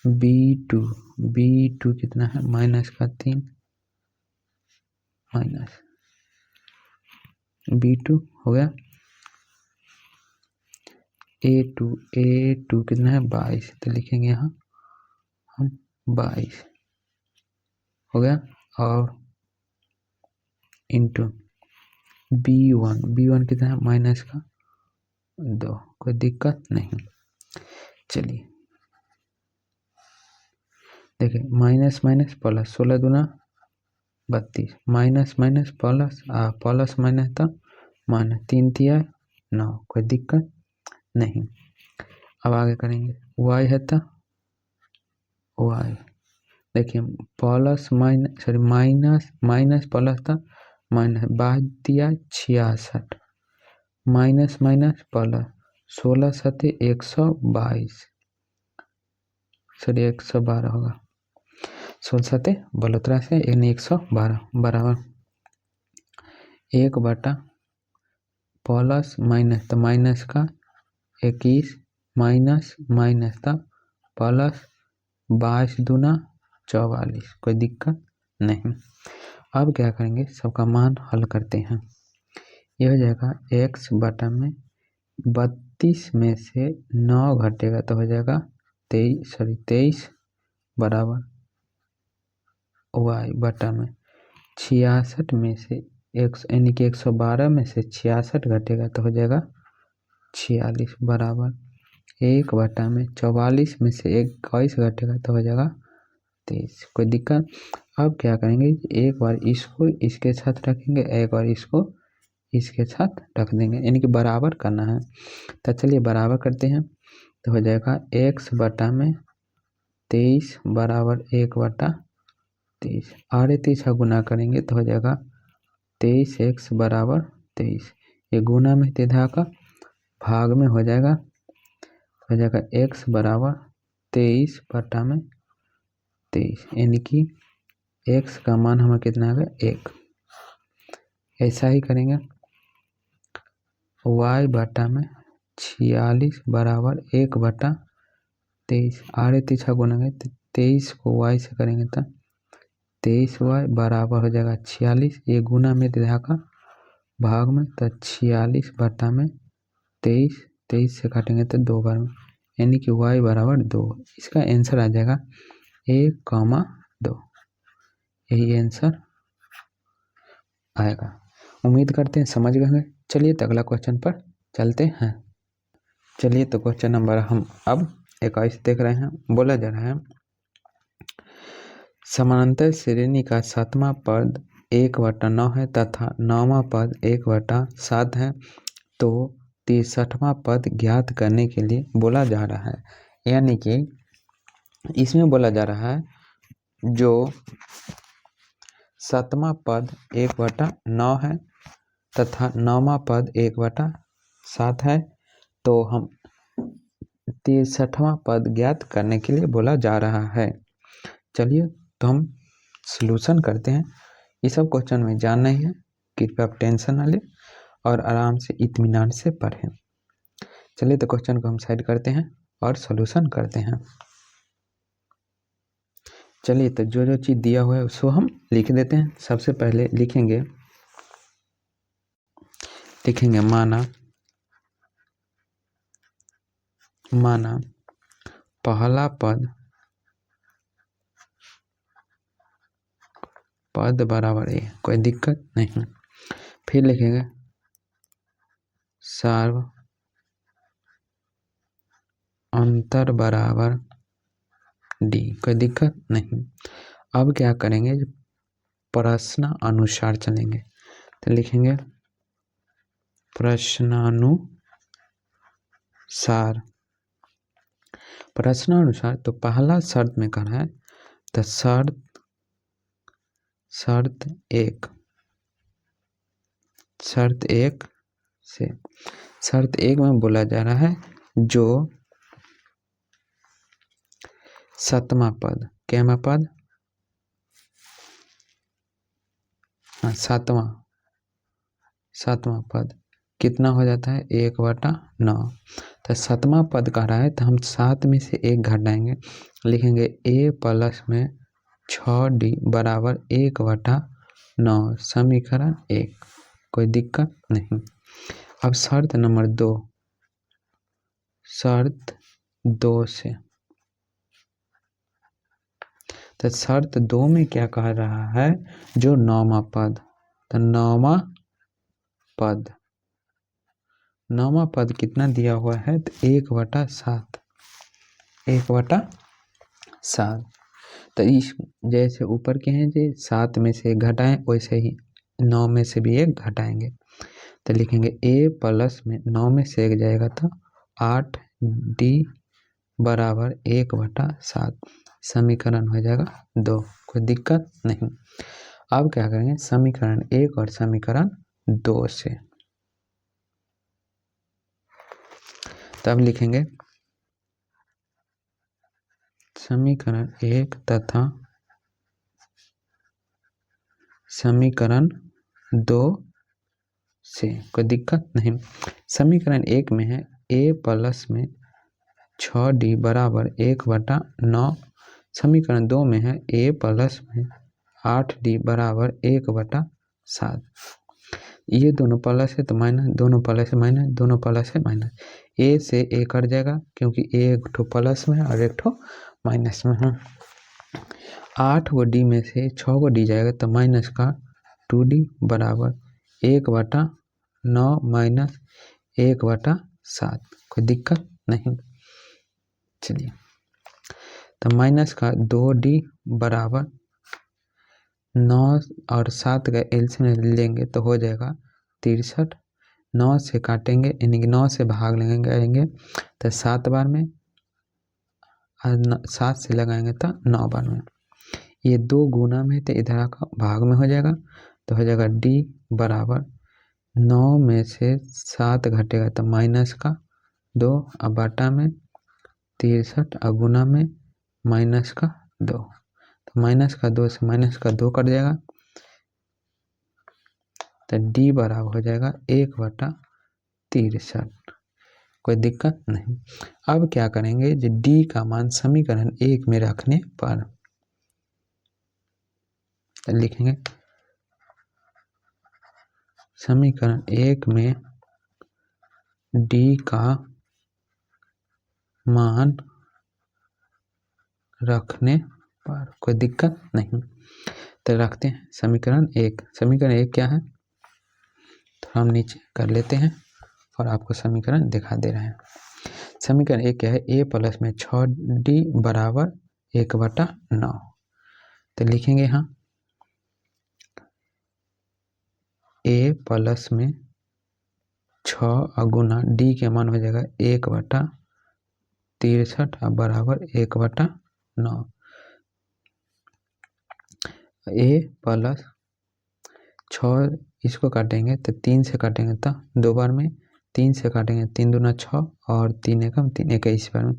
b2 कितना है माइनस का 3 माइनस b2 हो गया, a2 कितना है 22 तो लिखेंगे यहाँ हम 22 हो गया, और इंटू b1 कितना है माइनस का 2, कोई दिक्कत नहीं। चलिए देखिए माइनस माइनस प्लस 16 दूना 32 minus minus plus plus minus तो माइनस 3 तिया 9 कोई दिक्कत नहीं। अब आगे करेंगे y है तो y देखिए plus minus sorry minus minus plus था माइनस 62 माइनस माइनस प्लस 16 सत्य 122 सॉरी 112 होगा 16 सत्य बलोत्रा से यानी 112 बराबर 1 प्लस माइनस तो माइनस का 21 माइनस माइनस था प्लस 22 दूना 44 कोई दिक्कत नहीं। अब क्या करेंगे सबका मान हल करते हैं। यह हो जाएगा x बटा में 32 में से 9 घटेगा तो हो जाएगा 23 बराबर y बटा में 66 में से यानी कि 112 में से 66 घटेगा तो हो जाएगा 46 बराबर 1 बटा में 44 में से 21 घटेगा तो हो जाएगा 23 कोई दिक्कत। अब क्या करेंगे एक बार इसको इसके साथ रखेंगे एक बार इसको इसके साथ रख देंगे यानी कि बराबर करना है। तो चलिए बराबर करते हैं तो हो जाएगा x बटा में 23 बराबर 1 बटा 23 आड़े 23 गुना करेंगे तो हो जाएगा 23x बराबर 23 ये गुना में तेधा का भाग में हो जाएगा x बराबर 23 बटा में 23 यानी कि x का मान हमें कितना आ गया 1। ऐसा ही करेंगे y बटा में 46 बराबर 1 बटा 23 आड़े 23 गुना करेंगे तो 23 को y से करेंगे तो 23y बराबर हो जाएगा 46 ये गुना में दिखा का भाग में तो 46 बटा में 23 से काटेंगे तो 2 बार में यानी कि y बराबर 2। इसका आंसर आ जाएगा 1,2 यही आंसर आएगा। उम्मीद करते हैं समझ गए होंगे। चलिए तो अगला क्वेश्चन पर चलते हैं। चलिए तो क्वेश्चन नंबर हम अब 21 देख रहे हैं। बोला जा रहा है समानांतर श्रेणी का 7वां पद 1/9 है तथा 9वां पद 1/7 है तो 63वां पद ज्ञात करने के लिए बोला जा रहा है। यानी कि इसमें बोला जा रहा है जो 7वां पद 1/9 है तथा 9वां पद 1/7 है तो हम 63वां पद ज्ञात करने के लिए बोला जा रहा है। चलिए तो हम सॉल्यूशन करते हैं। ये सब क्वेश्चन में जानना ही है, कृपया आप टेंशन ना ले और आराम से इत्मीनान से पढ़ें। चलिए तो क्वेश्चन को हम साइड करते हैं और सॉल्यूशन करते हैं। चलिए तो जो जो चीज़ दिया हुआ है उसको हम लिख देते हैं। सबसे पहले लिखेंगे माना पहला पद बराबर ए कोई दिक्कत नहीं। फिर लिखेंगे सर्व अंतर बराबर डी कोई दिक्कत नहीं। अब क्या करेंगे प्रश्न अनुसार चलेंगे तो लिखेंगे प्रश्नानुसार तो पहला शर्त में करना है तो शर्त एक में बोला जा रहा है जो 7वां पद क्या पद 7वां पद कितना हो जाता है 1/9 तो 7वां पद कह रहा है तो हम 7 में से 1 घटाएंगे लिखेंगे a प्लस में 6d बराबर 1/9 समीकरण 1 कोई दिक्कत नहीं। अब शर्त नंबर 2 से तो शर्त 2 में क्या कह रहा है जो 9वां पद तो 9वां पद कितना दिया हुआ है तो 1/7 तो इस जैसे ऊपर के हैं जी 7 में से घटाएं, वैसे ही 9 में से भी 1 घटाएंगे। तो लिखेंगे a प्लस में 9 में से 1 जाएगा तो 8d बराबर 1/7, समीकरण हो जाएगा 2। कोई दिक्कत नहीं। अब क्या करेंगे, समीकरण 1 और समीकरण 2 से तब लिखेंगे समीकरण 1 तथा समीकरण 2 से, कोई दिक्कत नहीं। समीकरण 1 में है a प्लस में 6d बराबर 1/9, समीकरण 2 में है a प्लस में 8d बराबर 1/7। ये दोनों प्लस है तो माइनस, दोनों प्लस है माइनस, दोनों प्लस है माइनस, a से a कट जाएगा क्योंकि a एक ठो प्लस में और एक ठो माइनस में है। 8 गो डी में से 6 गो डी जाएगा तो माइनस का 2d बराबर 1/9 माइनस 1/7, कोई दिक्कत नहीं। चलिए, तो माइनस का 2d बराबर 9 और 7 का एलसीएम लेंगे तो हो जाएगा 63। 9 से काटेंगे यानी कि 9 से भाग लगाएंगे तो 7 बार में, 7 से लगाएंगे तो 9 बार में। ये 2 गुना में तो इधर का भाग में हो जाएगा तो हो जाएगा d बराबर 9 में से 7 घटेगा तो माइनस का 2 और बाटा में 63 और गुना में माइनस का 2, तो माइनस का 2 से माइनस का 2 कट जाएगा तो d बराबर हो जाएगा 1/63, कोई दिक्कत नहीं। अब क्या करेंगे, जो d का मान समीकरण 1 में रखने पर तो लिखेंगे समीकरण 1 में d का मान रखने पर, कोई दिक्कत नहीं। तो रखते हैं समीकरण 1। समीकरण 1 क्या है तो हम नीचे कर लेते हैं और आपको समीकरण दिखा दे रहे हैं। समीकरण 1 क्या है, a प्लस में 6d बराबर 1/9। तो लिखेंगे यहाँ a प्लस में 6 गुना d के मान हो जाएगा 1/63 बराबर 1/9। a प्लस 6 इसको काटेंगे तो 3 से काटेंगे तो 2 बार में, 3 से काटेंगे 3 दूना 6 और 3 एकम 3, 21 बार में,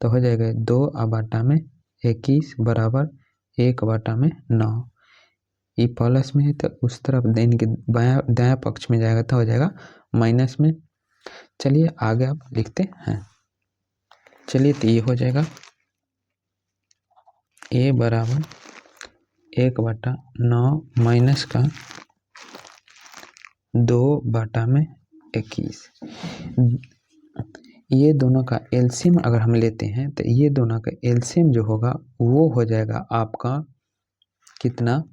तो हो जाएगा 2 बाटा में 21 बराबर 1/9। ये प्लस में है तो उस तरफ देन के दायां पक्ष में जाएगा तो हो जाएगा माइनस में। चलिए आगे आप लिखते हैं। चलिए तो ये हो जाएगा a बराबर 1/9 माइनस का 2/21। ये दोनों का एलसीएम अगर हम लेते हैं तो ये दोनों का एलसीएम जो होगा वो हो जाएगा आपका कितना,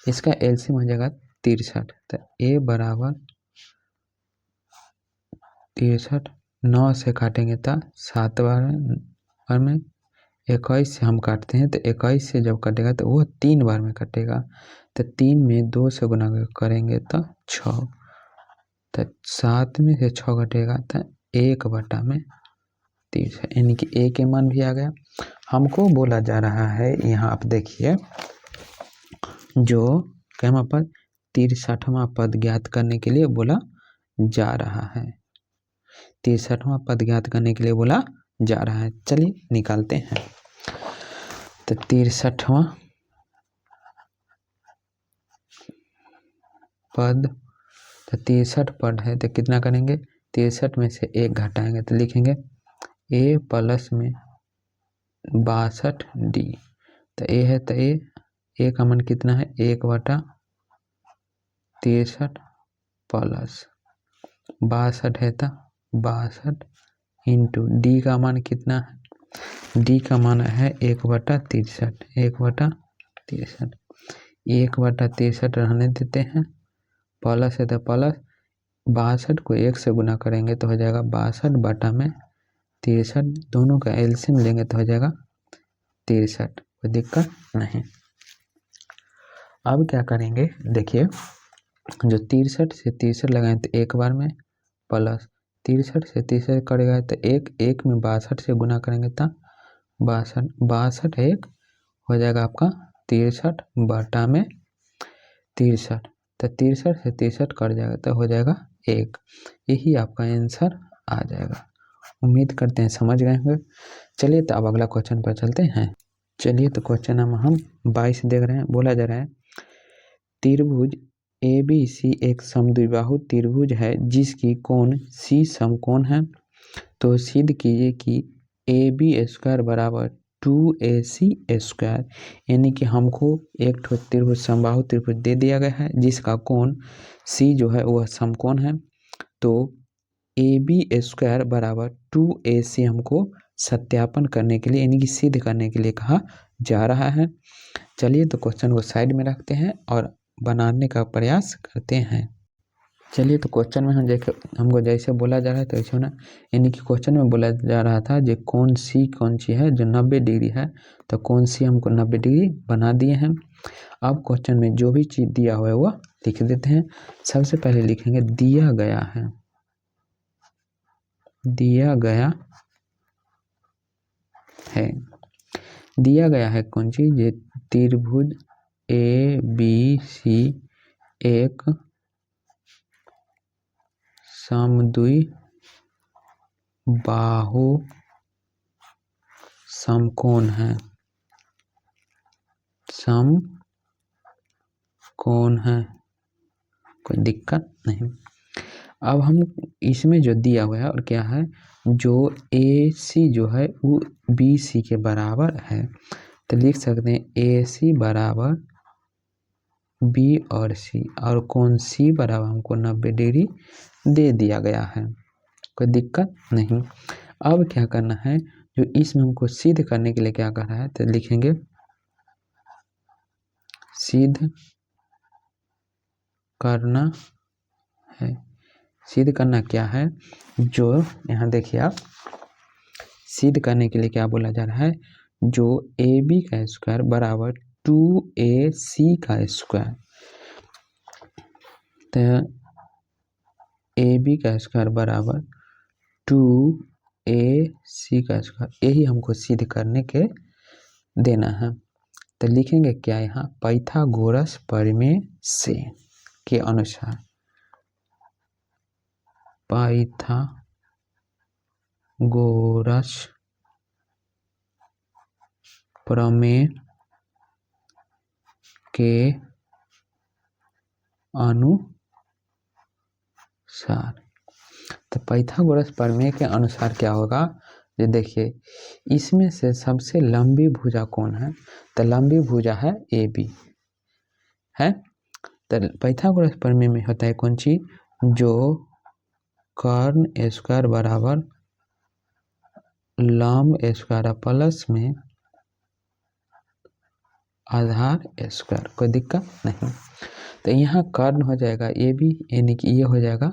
इसका एलसीएम हो जाएगा 63। तो a बराबर 63, 9 से काटेंगे तो 7 बार में, 21 से हम काटते हैं तो 21 से जब कटेगा तो वो 3 बार में कटेगा, तो 3 में 2 से गुना करेंगे तो 6, तो 7 में से 6 घटेगा तो 1/30, यानी कि a के मान भी आ गया। हमको बोला जा रहा है यहाँ आप देखिए, जो कैमा पद 63वां पद ज्ञात करने के लिए बोला जा रहा है, 63वां पद ज्ञात करने के लिए बोला जा रहा है। चलिए निकालते हैं। तो 63वां पद, तो 63 पद है तो कितना करेंगे, 63 में से 1 घटाएंगे तो लिखेंगे a प्लस में 62d। तो a है तो a का मान कितना है 1/63 प्लस 62 है तो 62 इंटू d का मान कितना है, d का मान है 1/63, 1/63, 1/63 रहने देते हैं, प्लस है तो प्लस 62 को 1 से गुना करेंगे तो हो जाएगा 62/63, दोनों का एलसीएम लेंगे तो हो जाएगा 63। कोई दिक्कत नहीं। अब क्या करेंगे, देखिए जो 63 से 63 लगाए तो एक बार में प्लस 63 से 63 करेगा तो एक में 62 से गुना करेंगे तो 62 एक हो जाएगा आपका 63 बटा में 63, तो 63 से 63 कट जाएगा तो हो जाएगा 1। यही आपका आंसर आ जाएगा। उम्मीद करते हैं समझ गए होंगे। चलिए तो अब अगला क्वेश्चन पर चलते हैं। चलिए तो क्वेश्चन नंबर हम 22 देख रहे हैं। बोला जा रहा है त्रिभुज ABC एक समद्विबाहु त्रिभुज है जिसकी कोण C समकोण है। तो सिद्ध कीजिए कि AB² बराबर 2AC², यानी कि हमको एक ठो त्रिभुज समबाहु त्रिभुज दे दिया गया है जिसका कोण C जो है वह समकोण है। तो AB² बराबर 2AC हमको सत्यापन करने के लिए यानी कि सिद्ध करने के लिए कहा जा रहा है। चलिए तो क्वेश्चन को साइड में रखते हैं और बनाने का प्रयास करते हैं। चलिए तो क्वेश्चन में हम देखें, हमको जैसे बोला जा रहा है तो ऐसे होना, यानी कि क्वेश्चन में बोला जा रहा था जो कोण C कौन सी है जो 90 डिग्री है, तो कोण C हमको 90 डिग्री बना दिए हैं। अब क्वेश्चन में जो भी चीज़ दिया हुआ है वह लिख देते हैं। सबसे पहले लिखेंगे दिया गया है कौन चीज, ये त्रिभुज ABC एक समद्विबाहु समकोण है, कोई दिक्कत नहीं। अब हम इसमें जो दिया हुआ है और क्या है, जो AC जो है वो BC के बराबर है, तो लिख सकते हैं AC बराबर B और C, और कोण C बराबर हमको 90 डिग्री दे दिया गया है, कोई दिक्कत नहीं। अब क्या करना है, जो इसमें हमको सिद्ध करने के लिए क्या कर रहा है, तो लिखेंगे सिद्ध करना है। सिद्ध करना क्या है, जो यहाँ देखिए आप, सिद्ध करने के लिए क्या बोला जा रहा है, जो AB का स्क्वायर बराबर 2AC का स्क्वायर, तो AB का स्क्वायर बराबर 2AC का स्क्वायर, यही हमको सिद्ध करने के देना है। तो लिखेंगे क्या यहाँ, पाइथागोरस प्रमेय से के अनुसार, पाइथागोरस प्रमेय के अनुसार। तो पाइथागोरस प्रमेय के अनुसार क्या होगा, ये देखिए इसमें से सबसे लंबी भुजा कौन है, तो लंबी भुजा है AB है। तो पाइथागोरस प्रमेय में होता है कौन चीज, जो कर्ण स्क्वायर बराबर लंब स्क्वायर प्लस में आधार स्क्वायर, कोई दिक्कत नहीं। तो यहाँ कर्ण हो जाएगा AB, यानी कि ये हो जाएगा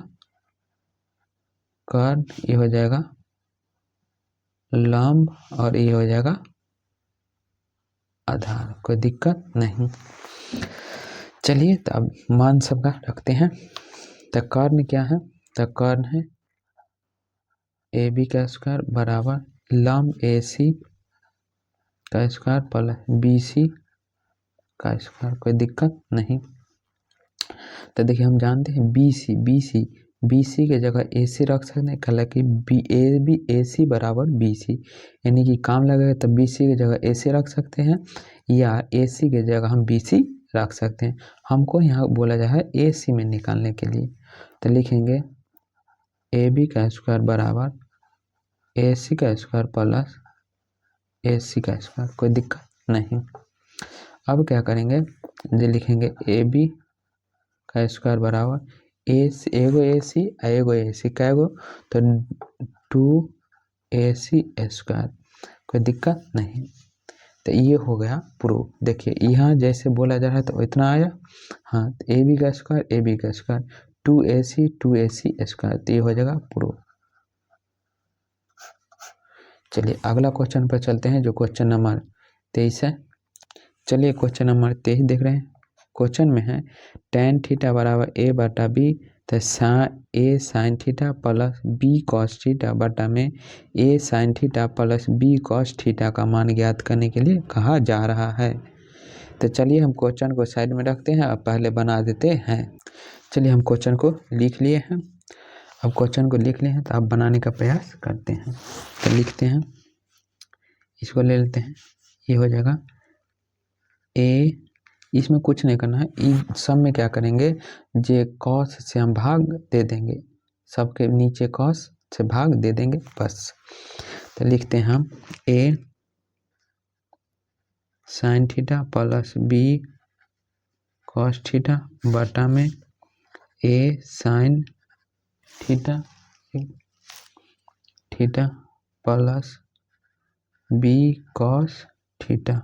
कर्ण, ये हो जाएगा लंब, और ये हो जाएगा आधार, कोई दिक्कत नहीं। चलिए तो अब मान सबका रखते हैं। तो कर्ण क्या है, तो कर्ण है AB का स्क्वायर बराबर लंब AC का स्क्वायर प्लस BC का स्क्वायर, कोई दिक्कत नहीं। तो देखिए हम जानते हैं BC के जगह AC रख सकते हैं, हालांकि AC बराबर BC, यानी कि काम लगेगा तो BC की जगह AC रख सकते हैं, या AC की जगह हम BC रख सकते हैं। हमको यहाँ बोला जा रहा है AC में निकालने के लिए, तो लिखेंगे AB का स्क्वायर बराबर AC का स्क्वायर प्लस AC का स्क्वायर, कोई दिक्कत नहीं। अब क्या करेंगे, जो लिखेंगे AB का स्क्वायर बराबर एगो AC एगो AC कैगो, तो 2AC स्क्वायर, कोई दिक्कत नहीं। तो ये हो गया प्रूफ। देखिए यहाँ जैसे बोला जा रहा है तो इतना आया, हाँ तो AB का स्क्वायर 2AC स्क्वायर, तो ये हो जाएगा प्रूफ। चलिए अगला क्वेश्चन पर चलते हैं, जो क्वेश्चन नंबर 23 है। चलिए क्वेश्चन नंबर 23 देख रहे हैं। क्वेश्चन में है tan थीटा बराबर a बटा b, तो a sine theta plus b cos theta बटा में a sine theta plus b cos theta का मान ज्ञात करने के लिए कहा जा रहा है। तो चलिए हम क्वेश्चन को साइड में रखते हैं और पहले बना देते हैं। चलिए हम क्वेश्चन को लिख लिए हैं। अब क्वेश्चन को लिख लिए हैं तो अब बनाने का प्रयास करते हैं। तो लिखते हैं, इसको ले लेते हैं, ये हो जाएगा a, इसमें कुछ नहीं करना है, सब में क्या करेंगे, जे कॉस से हम भाग दे देंगे, सबके नीचे कॉस से भाग दे देंगे बस। तो लिखते हैं हम a sine theta plus b cos theta बटा में a sine theta theta plus b cos theta.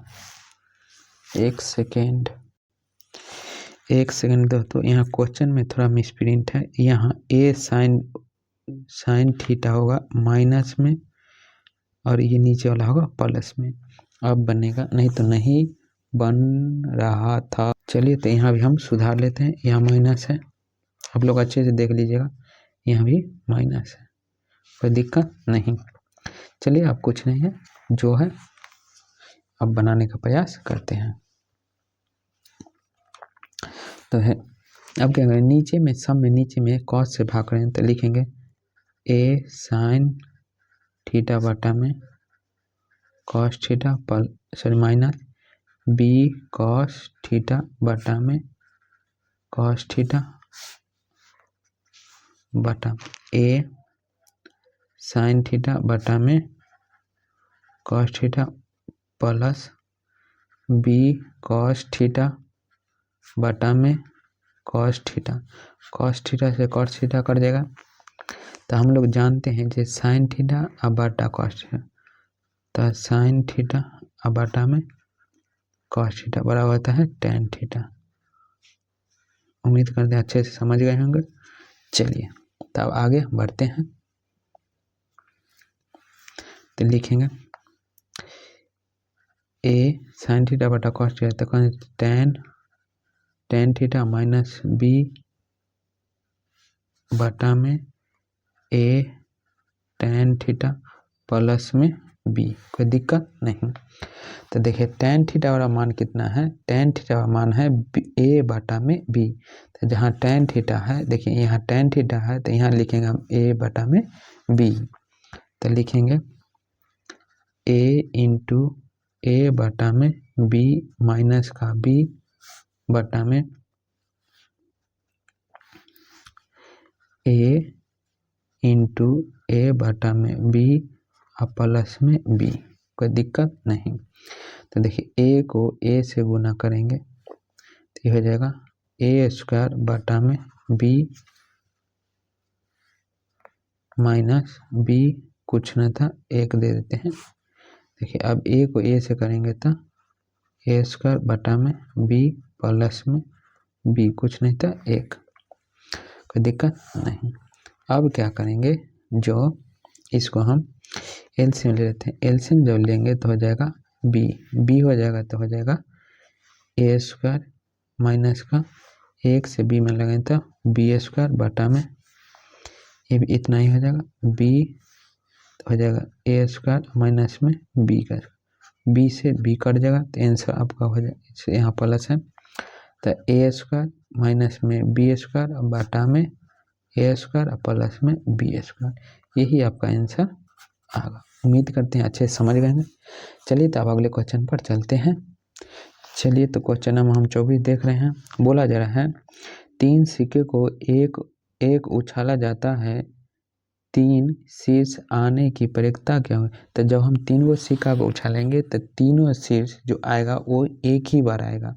एक सेकेंड दोस्तों, यहाँ क्वेश्चन में थोड़ा मिसप्रिंट है। यहाँ a साइन थीटा होगा माइनस में और ये नीचे वाला होगा प्लस में। अब बनेगा, नहीं तो नहीं बन रहा था। चलिए तो यहाँ भी हम सुधार लेते हैं। यहाँ माइनस है, आप लोग अच्छे से देख लीजिएगा, यहाँ भी माइनस है, कोई दिक्कत नहीं। चलिए अब कुछ नहीं है, जो है अब बनाने का प्रयास करते हैं। तो है, अब क्या करें, नीचे में सब में नीचे में कॉस से भाग रहे हैं तो लिखेंगे a साइन थीटा बटा में cos theta minus b cos theta बटा में कॉस थीटा बटा a साइन थीटा बटा में cos theta plus b cos theta बटा में कॉस थीटा। कॉस थीटा से कॉस थीटा कट जाएगा, तो हम लोग जानते हैं जो साइन थीटा और बटा कॉस थीटा, तो साइन थीटा और बटा में कॉस थीटा बराबर होता है tan थीटा। उम्मीद करते हैं अच्छे से समझ गए होंगे। चलिए तब आगे बढ़ते हैं। तो लिखेंगे a साइन थीटा बटा कॉस थीटा, तो tan थीटा माइनस b बटा में a tan थीटा प्लस में b, कोई दिक्कत नहीं। तो देखिए tan थीटा वाला मान कितना है, tan थीटा का मान है a बटा में b। तो जहाँ tan थीटा है, देखिए यहाँ tan थीटा है, तो यहाँ लिखेंगे हम a बटा में b। तो लिखेंगे a इंटू a बटा में b माइनस का b बटा में a इंटू a बटा में b और प्लस में b, कोई दिक्कत नहीं। तो देखिए a को a से गुना करेंगे तो ये हो जाएगा a स्क्वायर बटा में b माइनस b, कुछ न था, एक दे देते हैं। देखिए अब a को a से करेंगे तो a स्क्वायर बटा में b प्लस में b, कुछ नहीं था, एक, कोई दिक्कत नहीं। अब क्या करेंगे, जो इसको हम एलसीएम ले लेते हैं। एलसीएम जब लेंगे तो हो जाएगा b हो जाएगा, तो हो जाएगा a स्क्वायर माइनस का एक से b में लगाएं तो b स्क्वायर बटा में ये भी इतना ही हो जाएगा, b तो हो जाएगा a स्क्वायर माइनस में b का, b से b कट जाएगा तो आंसर आपका हो जाएगा, यहाँ प्लस है तो a स्क्वायर माइनस में b स्क्वायर बटा में a स्क्वायर प्लस में b स्क्वायर, यही आपका आंसर आएगा। उम्मीद करते हैं अच्छे से समझ गए हैं। चलिए तो अब अगले क्वेश्चन पर चलते हैं। चलिए तो क्वेश्चन नंबर हम 24 देख रहे हैं। बोला जा रहा है 3 सिक्के को एक उछाला जाता है, 3 शीर्ष आने की प्रक्रिया क्या है। तो जब हम 3 गो सिक्का को उछालेंगे तो तीनों शीर्ष जो आएगा वो एक ही बार आएगा,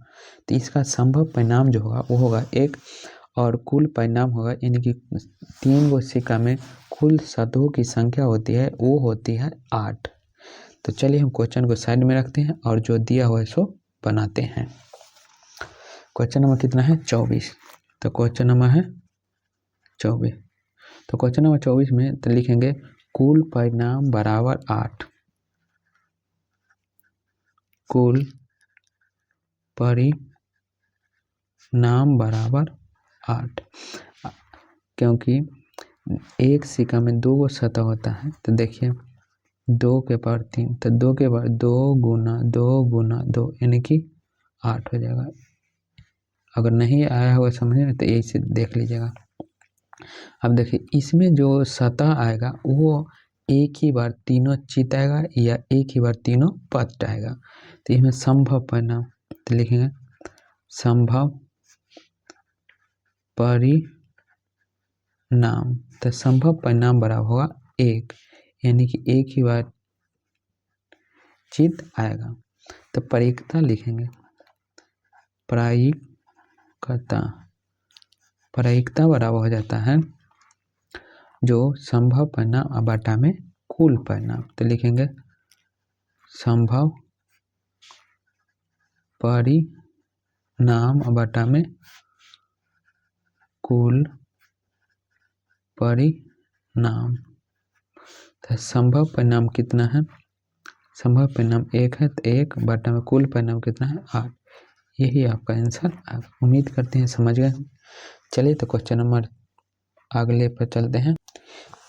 तो इसका संभव परिणाम जो होगा वो होगा 1, और कुल परिणाम होगा, यानी कि 3 गो सिक्का में कुल सतहों की संख्या होती है वो होती है 8। तो चलिए हम क्वेश्चन को साइड में रखते हैं और जो दिया हुआ है सो बनाते हैं। क्वेश्चन नंबर कितना है, 24। तो क्वेश्चन नंबर है 24। तो क्वेश्चन नंबर 24 में तो लिखेंगे कुल परिणाम बराबर 8, कुल परिणाम बराबर 8, क्योंकि एक सिक्का में 2 गो सतह होता है। तो देखिए 2 के पावर 3, तो 2 के पावर 2 गुना 2 गुना 2 यानी कि 8 हो जाएगा। अगर नहीं आया होगा समझ में तो यही से देख लीजिएगा। अब देखिए इसमें जो सतह आएगा वो एक ही बार तीनों चित आएगा या एक ही बार तीनों पट आएगा। तो इसमें संभव परिणाम तो लिखेंगे संभव परिणाम, तो संभव परिणाम बराबर होगा 1, यानी कि एक ही बार चित आएगा। तो प्रायिकता लिखेंगे प्रायिकता बराबर हो जाता है जो संभव परिणाम बटा में कुल परिणाम। तो लिखेंगे संभव परिणाम बटा में कुल परिणाम। तो संभव परिणाम कितना है, संभव परिणाम 1 है, तो 1 बटा में कुल परिणाम कितना है 8। यही आपका आंसर। आप उम्मीद करते हैं समझ गए। चलिए तो क्वेश्चन नंबर अगले पर चलते हैं।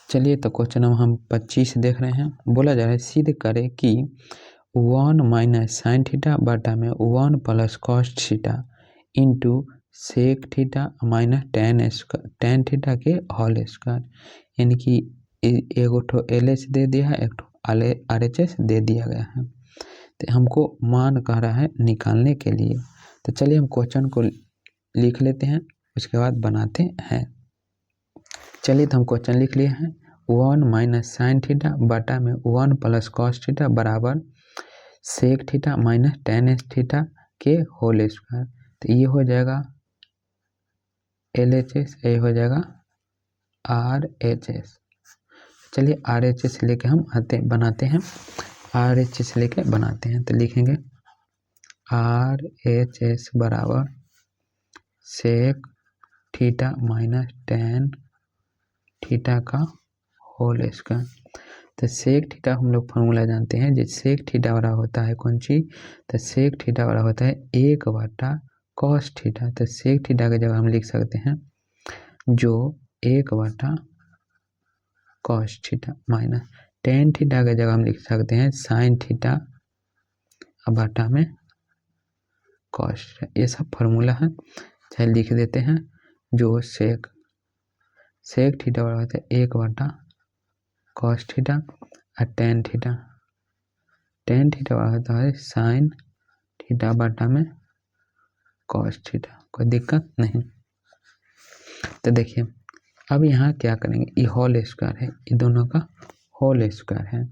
चलिए तो क्वेश्चन नंबर हम 25 देख रहे हैं। बोला जा रहा है सिद्ध करें कि 1 माइनस साइन थीटा बटा में 1 plus cos theta into sec theta minus tan theta के होल स्क्वायर, यानी कि एगो ठो LH दे दिया है, एक ठो RHS दे दिया गया है। तो हमको मान कह रहा है निकालने के लिए। तो चलिए हम क्वेश्चन को लिख लेते हैं, उसके बाद बनाते हैं। चलिए तो हम क्वेश्चन लिख लिए हैं 1 माइनस साइन थीटा बटा में 1 प्लस कॉस थीटा बराबर sec theta minus tan theta के होल स्क्वायर। तो ये हो जाएगा LHS, ये हो जाएगा RHS। चलिए RHS लेके हम बनाते हैं, RHS लेके बनाते हैं। तो लिखेंगे RHS बराबर sec theta minus tan theta का होल स्क्वायर। तो सेक थीटा हम लोग फॉर्मूला जानते हैं, जिस सेक थीटा बराबर होता है कौन चीज, तो सेक थीटा बराबर होता है 1 बटा कॉस थीटा। तो सेक थीटा की जगह हम लिख सकते हैं जो 1 बटा cos theta minus tan theta की जगह हम लिख सकते हैं साइन थीटा बटा में कॉस थीटा। ये सब फार्मूला है, चाहे लिख देते हैं। जो सेक थीटा बराबर होता है 1 बटा कॉस थीटा और टेन थीटा बराबर होता है साइन थीटा बटा में कॉस थीटा। कोई दिक्कत नहीं। तो देखिए अब यहाँ क्या करेंगे, ये होल स्क्वायर है, ये दोनों का होल स्क्वायर है।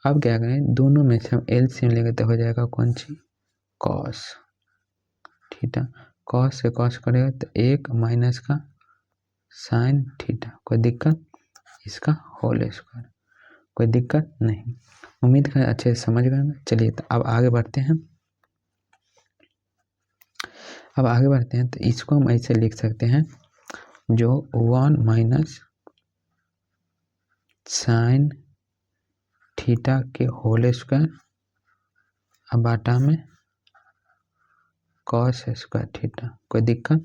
अब क्या करें, दोनों में से हम LCM लेंगे तो हो जाएगा कौन सी कॉस थीटा। कॉस से कॉस करेगा तो 1 माइनस का साइन थीटा। कोई दिक्कत, इसका होल स्क्वायर, कोई दिक्कत नहीं। उम्मीद करें अच्छे से समझ गए। चलिए तो अब आगे बढ़ते हैं। तो इसको हम ऐसे लिख सकते हैं जो 1 माइनस साइन थीटा के होल स्क्वायर बटा में कॉस स्क्वायर थीटा। कोई दिक्कत।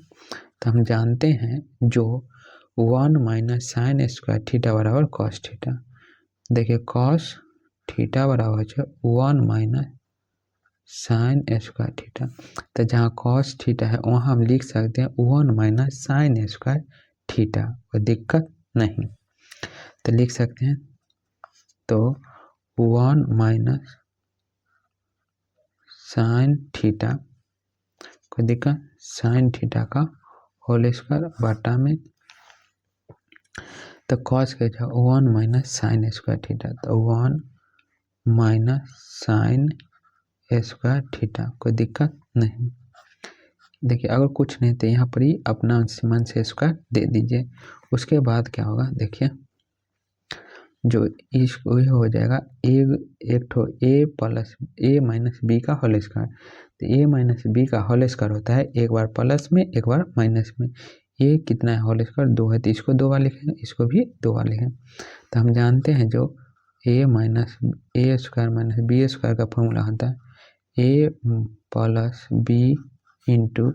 तो हम जानते हैं जो 1 माइनस साइन स्क्वायर थीटा बराबर कॉस थीटा। देखिए कॉस थीटा बराबर है 1 माइनस साइन स्क्वायर थीटा। तो जहाँ कॉस थीटा है वहाँ हम लिख सकते हैं 1 माइनस साइन स्क्वायर थीटा। कोई दिक्कत नहीं। तो लिख सकते हैं तो 1 माइनस साइन थीटा, कोई दिक्कत, साइन थीटा का होल स्क्वायर बटा में, तो कॉस के जगह 1 माइनस साइन स्क्वायर थीटा, तो 1 माइनस साइन स्क्वायर थीटा। कोई दिक्कत नहीं। देखिए अगर कुछ नहीं तो यहाँ पर ही अपना मन से स्क्वायर दे दीजिए। उसके बाद क्या होगा, देखिए जो इसको हो जाएगा एक ठो a plus a minus b का होल स्क्वायर। तो a माइनस बी का होल स्क्वायर होता है एक बार प्लस में एक बार माइनस में। ये कितना है होल स्क्वायर 2 है, तो इसको 2 बार लिखेंगे, इसको भी 2 बार लिखेंगे। तो हम जानते हैं जो a minus a square minus b square का फॉर्मूला होता है a plus b into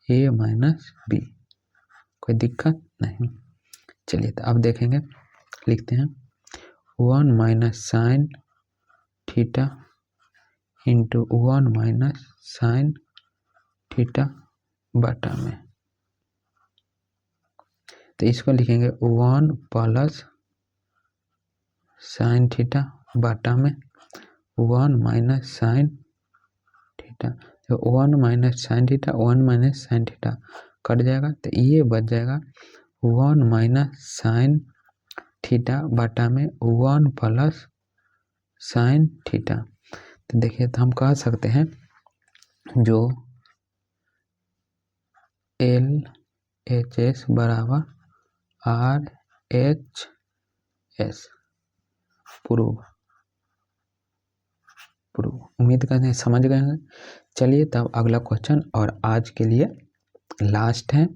a minus b. कोई दिक्कत नहीं। चलिए तो अब देखेंगे, लिखते हैं 1 minus sine theta into 1 minus sine theta बटा में। तो इसको लिखेंगे 1 प्लस साइन थीटा बटा में 1 माइनस साइन थीटा। तो 1 minus sine theta 1 minus sine theta cut जाएगा, तो ये बच जाएगा 1 माइनस साइन थीटा बटा में 1 प्लस साइन थीटा। तो देखिए, तो हम कह सकते हैं जो LHS बराबर RHS प्रूव। उम्मीद करते हैं समझ गए हैं। चलिए तब अगला क्वेश्चन और आज के लिए लास्ट है,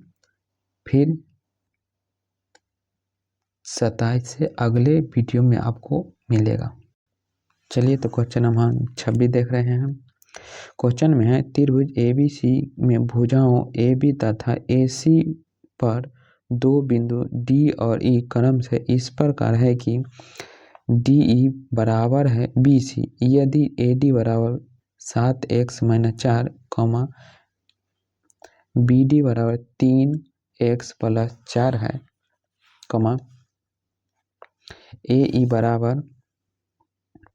फिर 27 से अगले वीडियो में आपको मिलेगा। चलिए तो क्वेश्चन हम 26 देख रहे हैं। क्वेश्चन में है त्रिभुज ABC में भुजाओं AB तथा AC पर दो बिंदु D और E क्रम से इस प्रकार है कि DE बराबर है BC यदि AD बराबर 7x - 4, BD बराबर 3x + 4 है, AE बराबर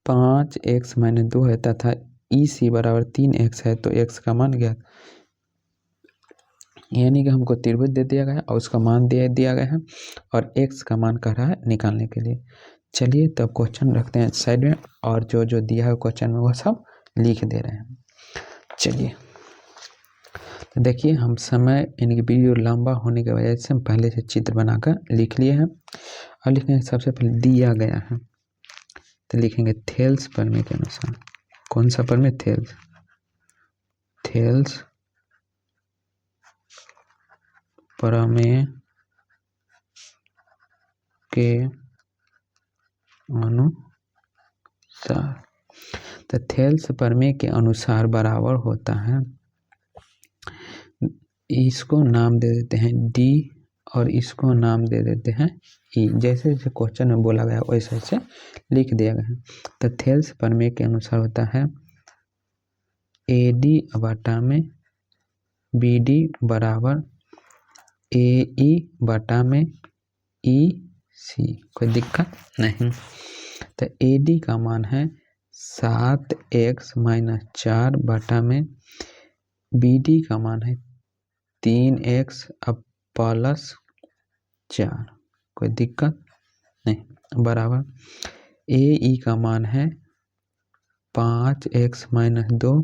5x - 2 है तथा EC बराबर 3x है, तो x का मान ज्ञात। यानी कि हमको त्रिभुज दे दिया गया है और उसका मान दे दिया गया है और x का मान कह रहा है निकालने के लिए। चलिए तब क्वेश्चन रखते हैं साइड में और जो जो दिया है क्वेश्चन में वो सब लिख दे रहे हैं। चलिए तो देखिए, हम समय यानी वीडियो लंबा होने की वजह से हम पहले से चित्र बनाकर लिख लिए हैं। और लिखेंगे सबसे पहले दिया गया है, तो लिखेंगे थेल्स प्रमेय के अनुसार। कौन सा प्रमेय? थेल्स प्रमेय के अनुसार। तो थेल्स प्रमेय के अनुसार बराबर होता है, इसको नाम दे देते हैं D और इसको नाम दे देते हैं E। जैसे जैसे क्वेश्चन में बोला गया वैसे वैसे लिख दिया गया है। तो थेल्स प्रमेय के अनुसार होता है AD बटा में BD बराबर AE बटा में EC। कोई दिक्कत नहीं। तो AD का मान है 7x - 4 बटा में BD का मान है 3x + 4। कोई दिक्कत नहीं। बराबर AE का मान है 5x - 2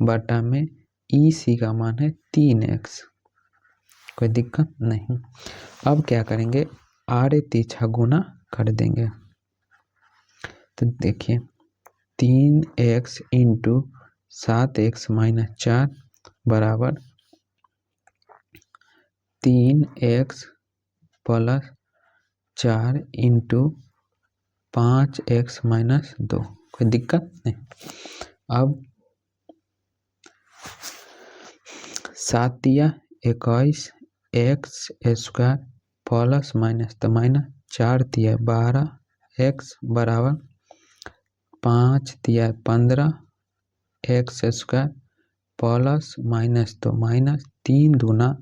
बटा में EC का मान है 3x। कोई दिक्कत नहीं। अब क्या करेंगे, आड़े तिरछा गुना कर देंगे। तो देखिए 3x इंटू 7x - 4 बराबर 3x + 4 इंटू 5x - 2। कोई दिक्कत नहीं। अब 7 दिया 21 x² प्लस माइनस तो माइनस 4 दिया 12 x बराबर 5 दिया 15 x² प्लस माइनस तो माइनस 3 दूना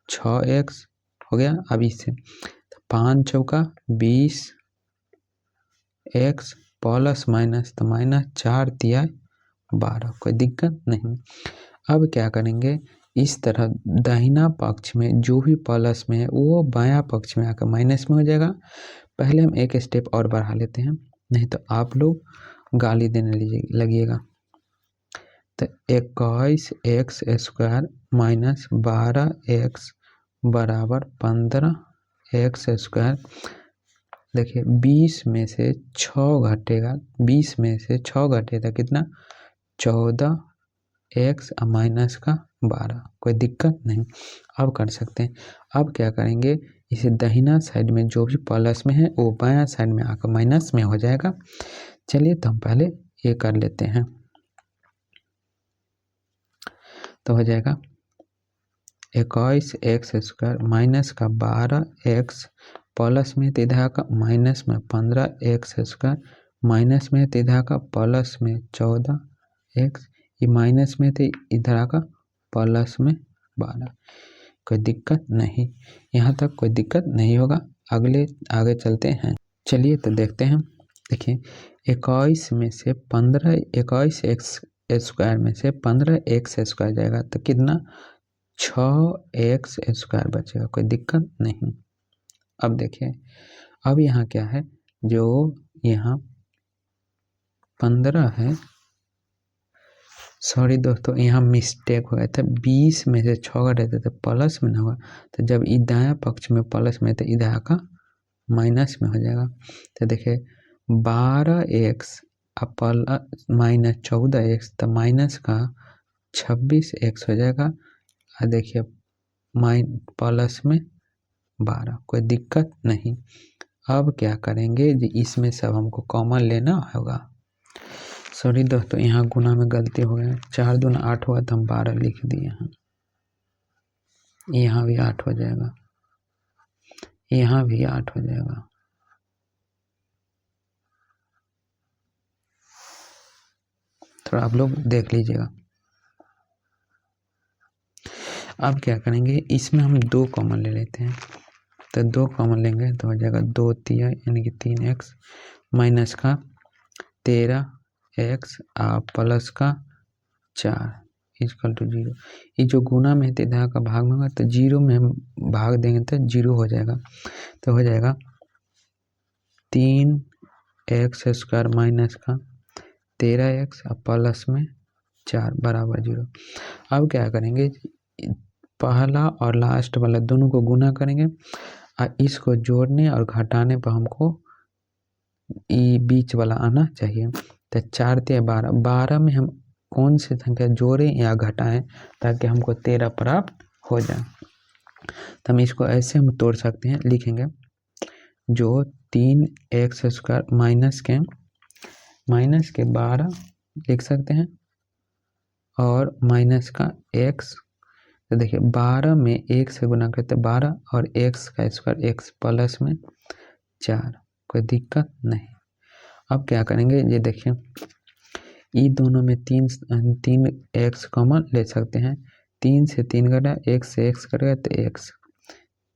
6x हो गया। अब इससे 5 चौका 20 x प्लस माइनस तो माइनस 4 दिया 12। कोई दिक्कत नहीं। अब क्या करेंगे, इस तरह दाहिना पक्ष में जो भी प्लस में है वो बायां पक्ष में आकर माइनस में हो जाएगा। पहले हम एक स्टेप और बढ़ा लेते हैं, नहीं तो आप लोग गाली देने लगिएगा। तो 21x² माइनस 12x बराबर 15x²। देखिए 20 में से 6 घटेगा, 20 में से 6 घटेगा कितना 14x माइनस का 12। कोई दिक्कत नहीं। अब कर सकते हैं। अब क्या करेंगे, इसे दाहिना साइड में जो भी प्लस में है वो बायां साइड में आकर माइनस में हो जाएगा। चलिए तो हम पहले ये कर लेते हैं। तो हो जाएगा 21x² माइनस का 12x प्लस में तो इधर का माइनस में 15x² माइनस में तो इधर का प्लस में 14x, ये माइनस में तो इधर का प्लस में 12। कोई दिक्कत नहीं, यहाँ तक कोई दिक्कत नहीं होगा। आगे चलते हैं। चलिए तो देखते हैं। देखिए 21 में से 15 21x² में से 15x² जाएगा तो कितना 6x² बचेगा, कोई दिक्कत नहीं। अब देखिए अब यहाँ क्या है, जो यहाँ 15 है, सॉरी दोस्तों यहाँ मिस्टेक हो गया था, 20 में से 6 रहता तो प्लस में ना होगा, तो जब ई दाया पक्ष में प्लस में तो इधर का माइनस में हो जाएगा। तो देखिए 12x माइनस 14x तो माइनस का 26x हो जाएगा, और देखिए प्लस में 12, कोई दिक्कत नहीं। अब क्या करेंगे, इसमें सब हमको कॉमन लेना होगा। सॉरी दोस्तों यहाँ गुना में गलती हो गया, 4 दूना 8 हुआ तो हम 12 लिख दिए हैं। यहाँ भी 8 हो जाएगा, यहाँ भी 8 हो जाएगा। थोड़ा आप लोग देख लीजिएगा। अब क्या करेंगे, इसमें हम 2 कॉमन ले लेते हैं, तो 2 कॉमन लेंगे तो हो जाएगा 2 तिया यानी कि 3x माइनस का 13x प्लस का 4 इक्वल टू 0। ये जो गुना में है तो इधर का भाग में होगा, तो 0 में हम भाग देंगे तो 0 हो जाएगा। तो हो जाएगा 3x² माइनस का 13x प्लस में 4 बराबर 0। अब क्या करेंगे, पहला और लास्ट वाला दोनों को गुना करेंगे और इसको जोड़ने और घटाने पर हमको ये बीच वाला आना चाहिए। तो 4 तिया 12, 12 में हम कौन सी संख्या जोड़ें या घटाएं ताकि हमको 13 प्राप्त हो जाए। तो हम इसको ऐसे हम तोड़ सकते हैं, लिखेंगे जो 3x² माइनस के 12 लिख सकते हैं और माइनस का x। तो देखिए 12 में 1 से गुना करते 12 और x का स्क्वायर x प्लस में 4, कोई दिक्कत नहीं। अब क्या करेंगे, ये देखिए ये दोनों में 3 x कॉमन ले सकते हैं। 3 से 3 कटा, x से x कटेगा तो x,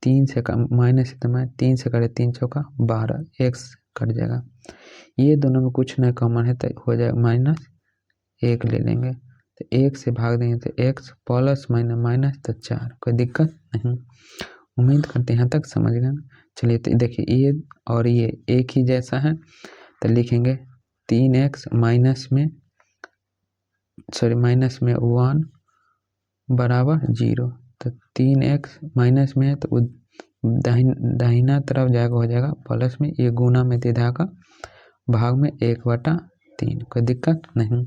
3 से माइनस तो 3 से कटे 3 चौका 12, x कट जाएगा। ये दोनों में कुछ नहीं कॉमन है तो हो जाएगा माइनस 1 ले लेंगे, तो 1 से भाग देंगे तो x प्लस माइनस तो 4, कोई दिक्कत नहीं। उम्मीद करते हैं यहाँ तक समझ गए। चलिए तो देखिए ये और ये एक ही जैसा है, तो लिखेंगे 3x माइनस में 1 बराबर 0। तो 3x माइनस में है तो दाहिना तरफ जाएगा, हो जाएगा प्लस में, ये गुना में इधर का भाग में 1/3, कोई दिक्कत नहीं।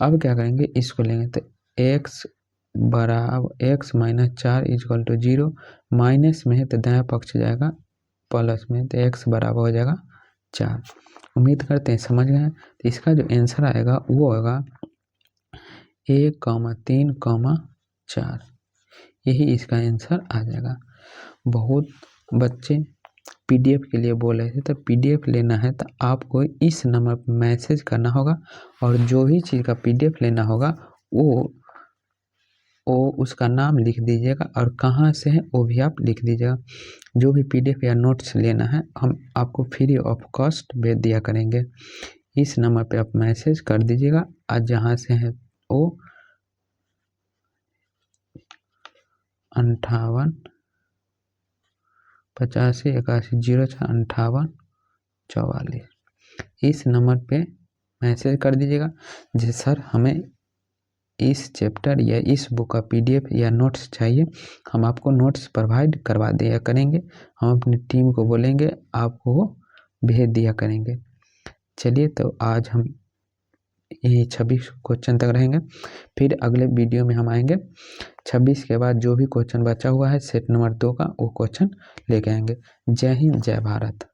अब क्या करेंगे, इसको लेंगे तो x बराबर x minus 4 equal to 0, minus में है तो दायां पक्ष जाएगा प्लस में, तो x बराबर हो जाएगा 4। उम्मीद करते हैं समझ गए। तो इसका जो आंसर आएगा वो होगा 1,3,4, यही इसका आंसर आ जाएगा। बहुत बच्चे PDF के लिए बोल रहे थे, तो PDF लेना है तो आपको इस नंबर पर मैसेज करना होगा और जो भी चीज़ का PDF लेना होगा वो उसका नाम लिख दीजिएगा और कहाँ से है वो भी आप लिख दीजिएगा। जो भी PDF या नोट्स लेना है हम आपको फ्री ऑफ कॉस्ट भेज दिया करेंगे। इस नंबर पे आप मैसेज कर दीजिएगा, आज जहाँ से है वो 58 85 81 06 58 44 इस नंबर पे मैसेज कर दीजिएगा। जी सर हमें इस चैप्टर या इस बुक का PDF या नोट्स चाहिए, हम आपको नोट्स प्रोवाइड करवा दिया करेंगे। हम अपनी टीम को बोलेंगे आपको वो भेज दिया करेंगे। चलिए तो आज हम यही 26 क्वेश्चन तक रहेंगे, फिर अगले वीडियो में हम आएंगे 26 के बाद जो भी क्वेश्चन बचा हुआ है सेट नंबर 2 का वो क्वेश्चन लेके आएंगे। जय हिंद, जय भारत।